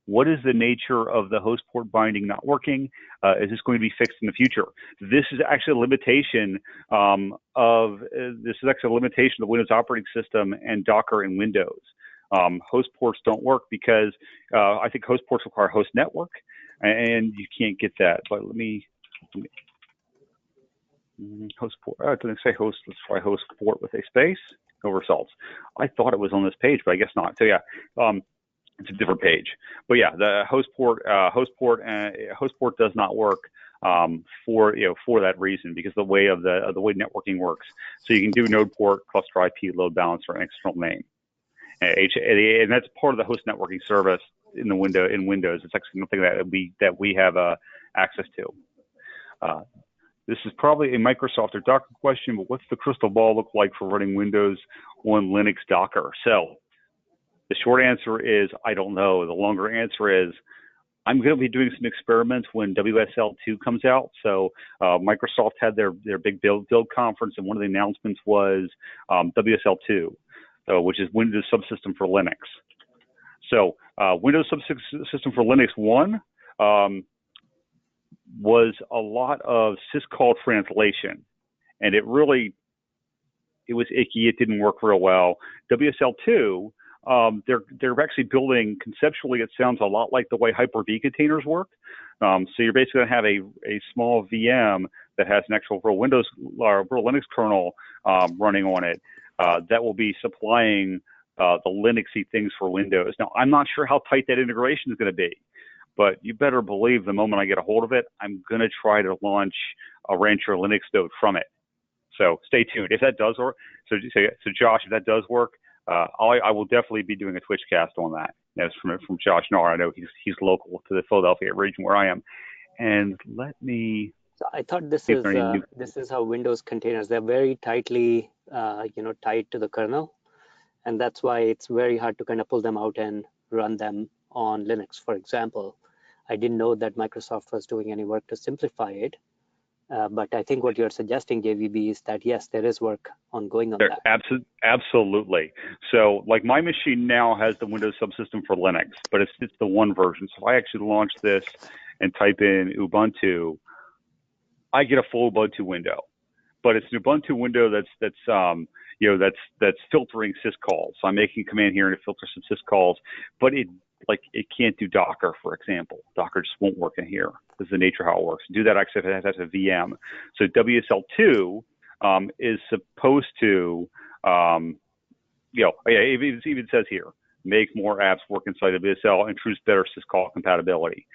What is the nature of the host port binding not working? Is this going to be fixed in the future? This is actually a limitation of the Windows operating system and Docker in Windows. Host ports don't work because I think host ports require host network, and you can't get that. But let me host port. It doesn't say host. Let's try host port with a space. No results. I thought it was on this page, but I guess not. So yeah. It's a different page, but yeah, the host port does not work for that reason, because the way networking works. So you can do node port, cluster IP, load balancer, and external name, and that's part of the host networking service in Windows. It's actually something that we have access to. This is probably a Microsoft or Docker question, but what's the crystal ball look like for running Windows on Linux Docker? So the short answer is I don't know. The longer answer is I'm going to be doing some experiments when WSL2 comes out. So Microsoft had their big build conference, and one of the announcements was WSL2, which is Windows Subsystem for Linux. So Windows Subsystem for Linux 1 was a lot of syscall translation, and it was icky. It didn't work real well. WSL2, they're actually building conceptually. It sounds a lot like the way Hyper-V containers work. So you're basically going to have a small VM that has an actual real Windows or real Linux kernel running on it that will be supplying the Linuxy things for Windows. Now, I'm not sure how tight that integration is going to be, but you better believe the moment I get a hold of it, I'm going to try to launch a Rancher Linux node from it. So stay tuned. If that does work, so Josh, if that does work, I will definitely be doing a Twitch cast on that. That's from Josh Narr. I know he's local to the Philadelphia region where I am. And let me. So I thought this is how Windows containers, they're very tightly tied to the kernel, and that's why it's very hard to kind of pull them out and run them on Linux, for example. I didn't know that Microsoft was doing any work to simplify it. But I think what you're suggesting, JVB, is that, yes, there is work ongoing on that. Absolutely. So like my machine now has the Windows subsystem for Linux, but it's the one version. So if I actually launch this and type in Ubuntu, I get a full Ubuntu window. But it's an Ubuntu window that's filtering syscalls. So I'm making a command here and it filters some syscalls, but it can't do Docker, for example. Docker just won't work in here. This is the nature of how it works. To do that, actually, it has a VM. So WSL2 is supposed to, it even says here, make more apps work inside WSL, introduce better syscall compatibility.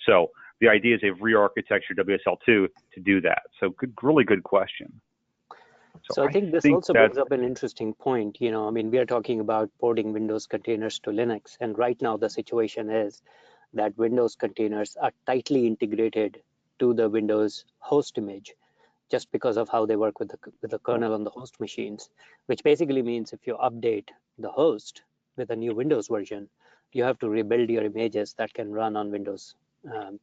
So the idea is they've re-architectured WSL2 to do that. So really good question. So I think this also brings up an interesting point. We are talking about porting Windows containers to Linux, and right now the situation is that Windows containers are tightly integrated to the Windows host image, just because of how they work with the kernel on the host machines, which basically means if you update the host with a new Windows version, you have to rebuild your images that can run on Windows, that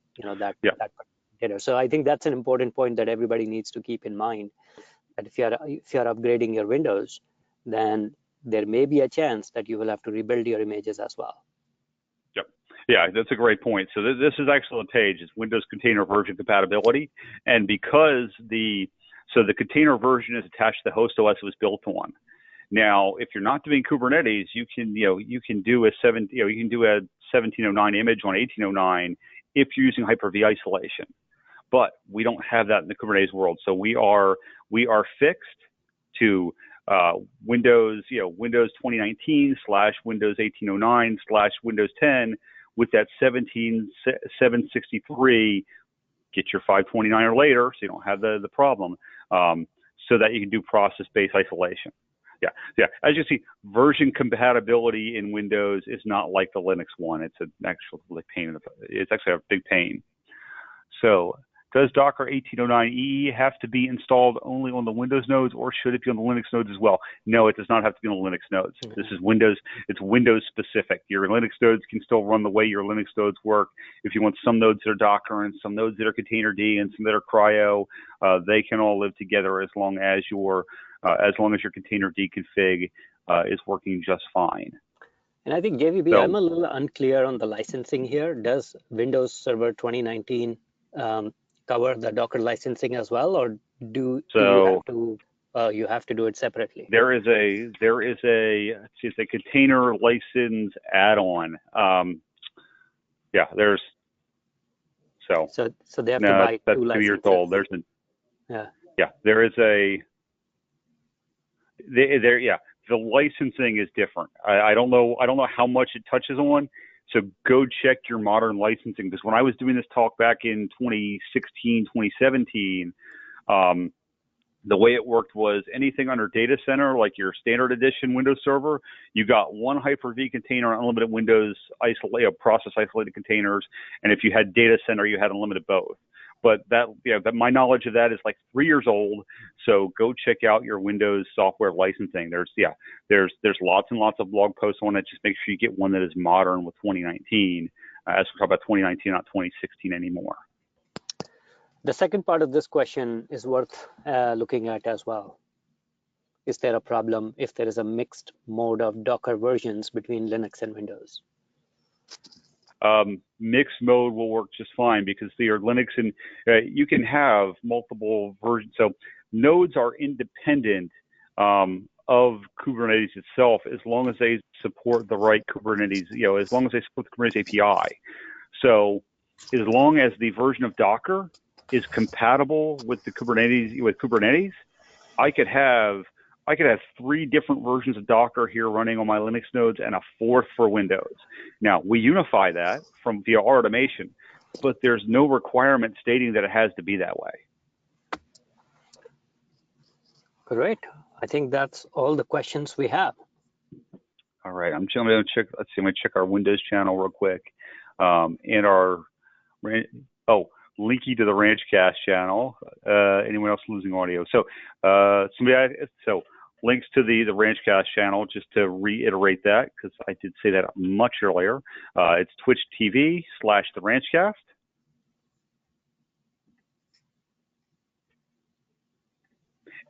container. So I think that's an important point that everybody needs to keep in mind. That if you're upgrading your Windows, then there may be a chance that you will have to rebuild your images as well. Yep. Yeah, that's a great point. So this is actually the page. It's Windows Container Version Compatibility, and because the container version is attached to the host OS it was built on. Now, if you're not doing Kubernetes, you can do a 1709 image on 1809 if you're using Hyper-V isolation. But we don't have that in the Kubernetes world. So we are fixed to Windows 2019 / Windows 1809 / Windows 10 with that 17763. Get your 529 or later, so you don't have the problem. So that you can do process-based isolation. Yeah. As you see, version compatibility in Windows is not like the Linux one. It's an actual pain. It's actually a big pain. So, does Docker 1809E have to be installed only on the Windows nodes, or should it be on the Linux nodes as well? No, it does not have to be on the Linux nodes. Mm-hmm. This is Windows. It's Windows specific. Your Linux nodes can still run the way your Linux nodes work. If you want some nodes that are Docker and some nodes that are containerd and some that are cryo, they can all live together as long as your containerd config is working just fine. And I think, JVB, I'm a little unclear on the licensing here. Does Windows Server 2019 cover the Docker licensing as well, or do you have to do it separately? There is a container license add-on. So they have to buy that's 2 licenses. 2 years old. There is the licensing is different. I don't know how much it touches on. So go check your modern licensing, because when I was doing this talk back in 2016, 2017, the way it worked was anything under data center, like your standard edition Windows Server, you got one Hyper-V container, unlimited Windows process isolated containers, and if you had data center, you had unlimited both. But my knowledge of that is like 3 years old. So go check out your Windows software licensing. There's lots and lots of blog posts on it. Just make sure you get one that is modern with 2019. As we talk about 2019, not 2016 anymore. The second part of this question is worth looking at as well. Is there a problem if there is a mixed mode of Docker versions between Linux and Windows? Mixed mode will work just fine, because your Linux and you can have multiple versions. So nodes are independent of Kubernetes itself, as long as they support the right Kubernetes, as long as they support the Kubernetes API. So as long as the version of Docker is compatible with the Kubernetes, I could have 3 different versions of Docker here running on my Linux nodes and a 4th for Windows. Now, we unify that via our automation, but there's no requirement stating that it has to be that way. Great. I think that's all the questions we have. All right. I'm going to check. Let's see. I'm going to check our Windows channel real quick. And our linky to the Ranchcast channel. Anyone else losing audio? So links to the Ranchcast channel, just to reiterate that, because I did say that much earlier. It's Twitch TV/the Ranchcast.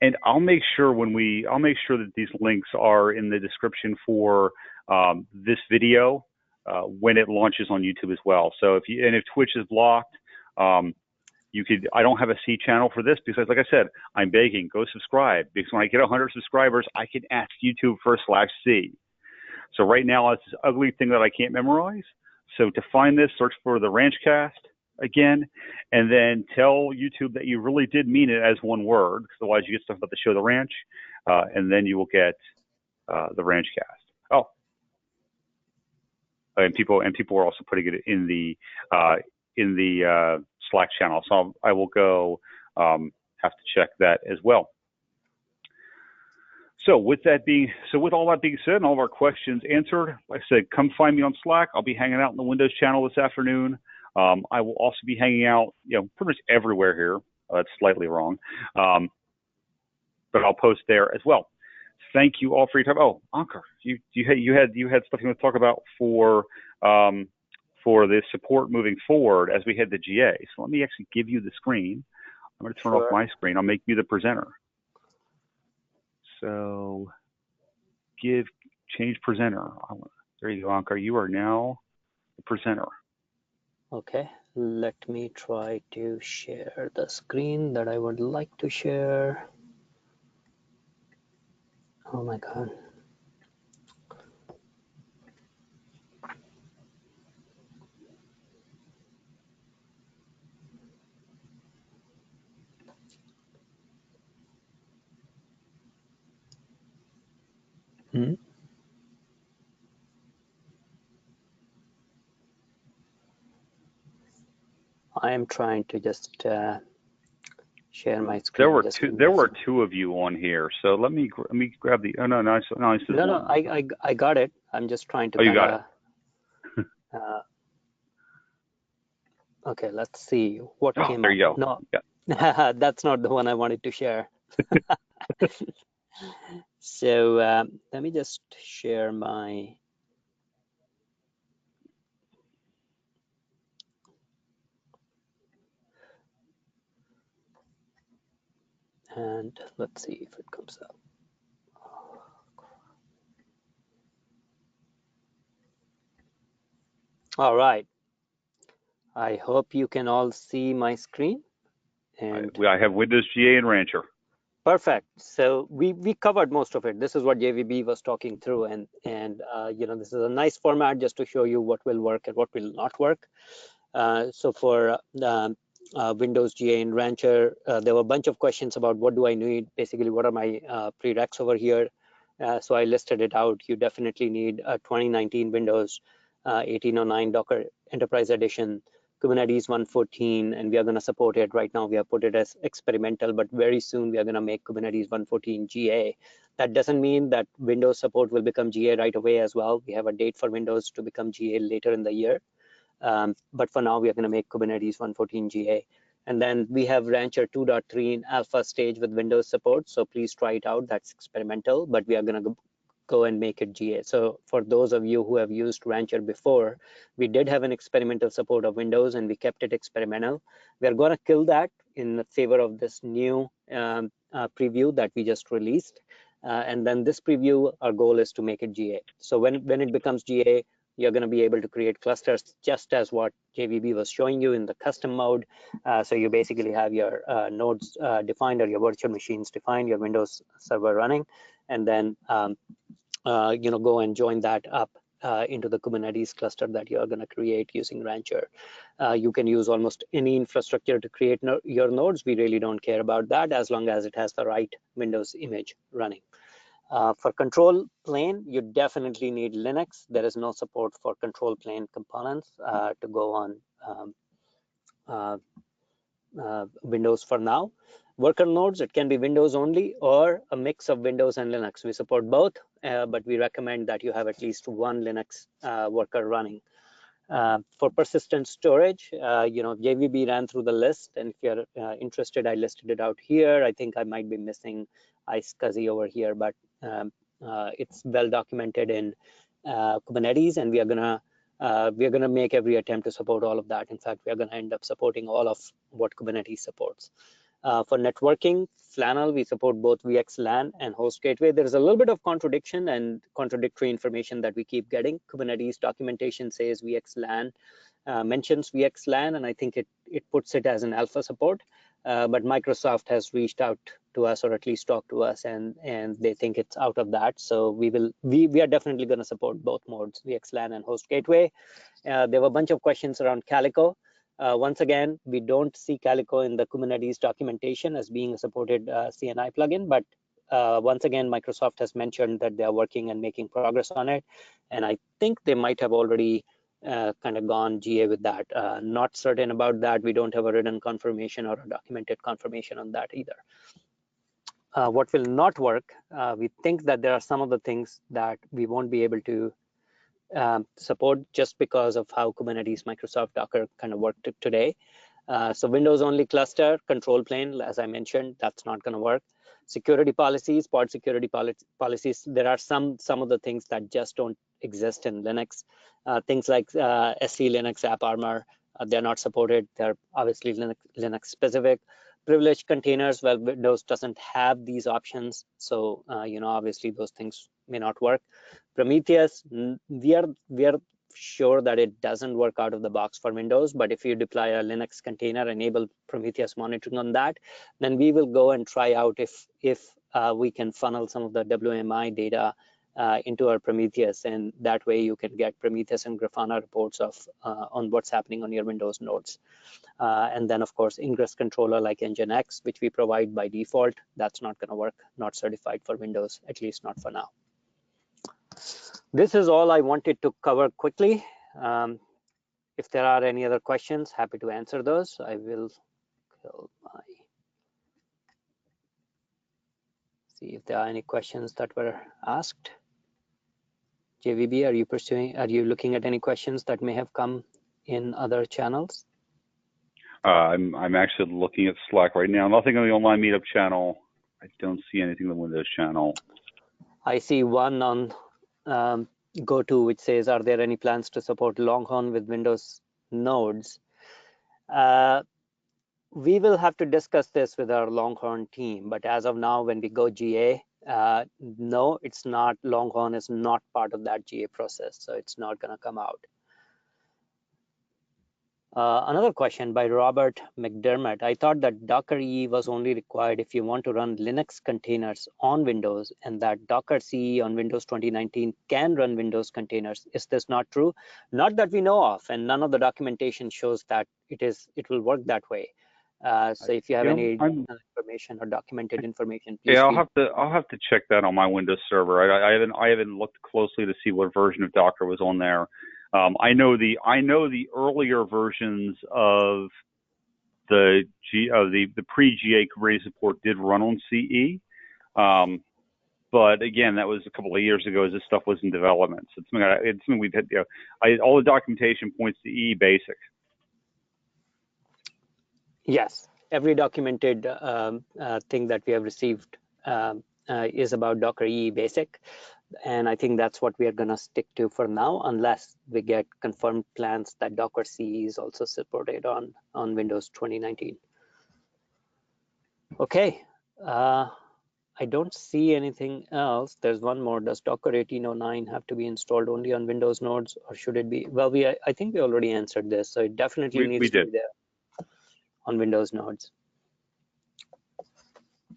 And I'll make sure that these links are in the description for this video when it launches on YouTube as well. So if Twitch is blocked, I don't have a C channel for this because, like I said, I'm begging, go subscribe, because when I get 100 subscribers, I can ask YouTube for /C. So right now, it's this ugly thing that I can't memorize. So to find this, search for the Ranchcast again, and then tell YouTube that you really did mean it as one word, because otherwise you get stuff about the show The Ranch, and then you will get the Ranchcast. Oh, and people are also putting it in the Slack channel, so I will go have to check that as well. So with all that being said and all of our questions answered, like I said, come find me on Slack. I'll be hanging out in the Windows channel this afternoon. I will also be hanging out, pretty much everywhere here. That's slightly wrong, but I'll post there as well. Thank you all for your time. Oh, Ankur, you had stuff you want to talk about for the support moving forward as we head to GA. So let me actually give you the screen. I'm going to turn off my screen. I'll make you the presenter. So change presenter. There you go, Ankur. You are now the presenter. Okay, let me try to share the screen that I would like to share. Oh my God. I am trying to just share my screen. There were two of you on here, so let me grab the. Oh no, I got it. I'm just trying to. Oh, you got it. Okay, let's see what came there up. You go. No, yeah. That's not the one I wanted to share. So let me just share my. And let's see if it comes up. All right. I hope you can all see my screen. And I have Windows GA and Rancher. Perfect. So we covered most of it. This is what JVB was talking through, and this is a nice format just to show you what will work and what will not work. So for Windows GA and Rancher, there were a bunch of questions about what do I need, basically what are my prereqs over here. So I listed it out. You definitely need a 2019 Windows 1809 Docker Enterprise Edition, Kubernetes 1.14, and we are going to support it. Right now we have put it as experimental, but very soon we are going to make Kubernetes 1.14 GA. That doesn't mean that Windows support will become GA right away as well. We have a date for Windows to become GA later in the year. But for now, we are going to make Kubernetes 1.14 GA. And then we have Rancher 2.3 in alpha stage with Windows support. So please try it out. That's experimental, but we are going to go and make it GA. So for those of you who have used Rancher before, we did have an experimental support of Windows and we kept it experimental. We're going to kill that in favor of this new preview that we just released. And then this preview, our goal is to make it GA. So when it becomes GA, you're going to be able to create clusters just as what JVB was showing you in the custom mode. So you basically have your nodes defined or your virtual machines defined, your Windows server running, and then go and join that up into the Kubernetes cluster that you're going to create using Rancher. You can use almost any infrastructure to create your nodes. We really don't care about that as long as it has the right Windows image running. For control plane, you definitely need Linux. There is no support for control plane components to go on Windows for now. Worker nodes, it can be Windows only or a mix of Windows and Linux. We support both, but we recommend that you have at least one Linux worker running. For persistent storage, JVB ran through the list, and if you're interested, I listed it out here. I think I might be missing iSCSI over here, but it's well documented in Kubernetes, and we are gonna make every attempt to support all of that. In fact, we are gonna end up supporting all of what Kubernetes supports. For networking, Flannel, we support both VXLAN and host gateway. There's a little bit of contradiction and contradictory information that we keep getting. Kubernetes documentation says VXLAN, mentions VXLAN, and I think it puts it as an alpha support. But Microsoft has reached out to us, or at least talked to us, and they think it's out of that. So we are definitely going to support both modes, VXLAN and host gateway. There were a bunch of questions around Calico. Once again, we don't see Calico in the Kubernetes documentation as being a supported CNI plugin, but once again, Microsoft has mentioned that they are working and making progress on it, and I think they might have already kind of gone GA with that. Not certain about that. We don't have a written confirmation or a documented confirmation on that either. What will not work, we think that there are some of the things that we won't be able to support just because of how Kubernetes Microsoft Docker kind of worked today. So Windows only cluster, control plane, as I mentioned, that's not going to work. Security policies, pod security policies, there are some of the things that just don't exist in Linux. Things like SC Linux AppArmor, they're not supported. They're obviously Linux specific. Privileged containers, well, Windows doesn't have these options, so obviously those things may not work. Prometheus, we are sure that it doesn't work out of the box for Windows, but if you deploy a Linux container, enable Prometheus monitoring on that, then we will go and try out if we can funnel some of the WMI data into our Prometheus, and that way you can get Prometheus and Grafana reports of on what's happening on your Windows nodes. And then, of course, ingress controller like Nginx, which we provide by default, that's not going to work, not certified for Windows, at least not for now. This is all I wanted to cover quickly. If there are any other questions, happy to answer those. I will see if there are any questions that were asked. JVB, are you looking at any questions that may have come in other channels? I'm actually looking at Slack right now. Nothing on the online meetup channel. I don't see anything on the Windows channel. I see one on GoTo, which says, are there any plans to support Longhorn with Windows nodes? We will have to discuss this with our Longhorn team, but as of now, when we go GA, no, it's not. Longhorn is not part of that GA process, so it's not going to come out. Another question by Robert McDermott. I thought that Docker EE was only required if you want to run Linux containers on Windows, and that Docker CE on Windows 2019 can run Windows containers. Is this not true? Not that we know of, and none of the documentation shows that it will work that way. So if you have any information or documented information, please. Yeah, I'll have to check that on my Windows server. I haven't looked closely to see what version of Docker was on there. I know the earlier versions of the pre-GA Kubernetes support did run on CE, but again, that was a couple of years ago as this stuff was in development. So it's something we've had. All the documentation points to EE Basic. Yes, every documented thing that we have received is about Docker EE Basic. And I think that's what we are going to stick to for now, unless we get confirmed plans that Docker CE is also supported on Windows 2019. Okay, I don't see anything else. There's one more. Does Docker 1809 have to be installed only on Windows nodes, or should it be? Well, I think we already answered this, so it definitely needs to be there on Windows nodes.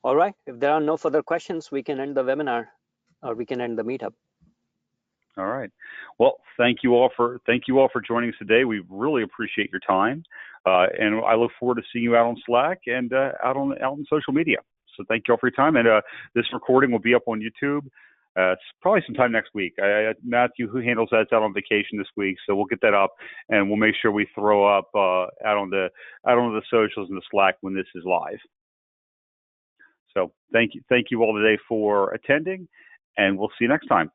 All right, if there are no further questions, we can end the webinar, or we can end the meetup. All right. Well, thank you all for joining us today. We really appreciate your time, and I look forward to seeing you out on Slack and out on social media. So thank you all for your time. And this recording will be up on YouTube. It's probably sometime next week. Matthew, who handles that's out on vacation this week, so we'll get that up, and we'll make sure we throw up out on the socials and the Slack when this is live. So thank you all today for attending, and we'll see you next time.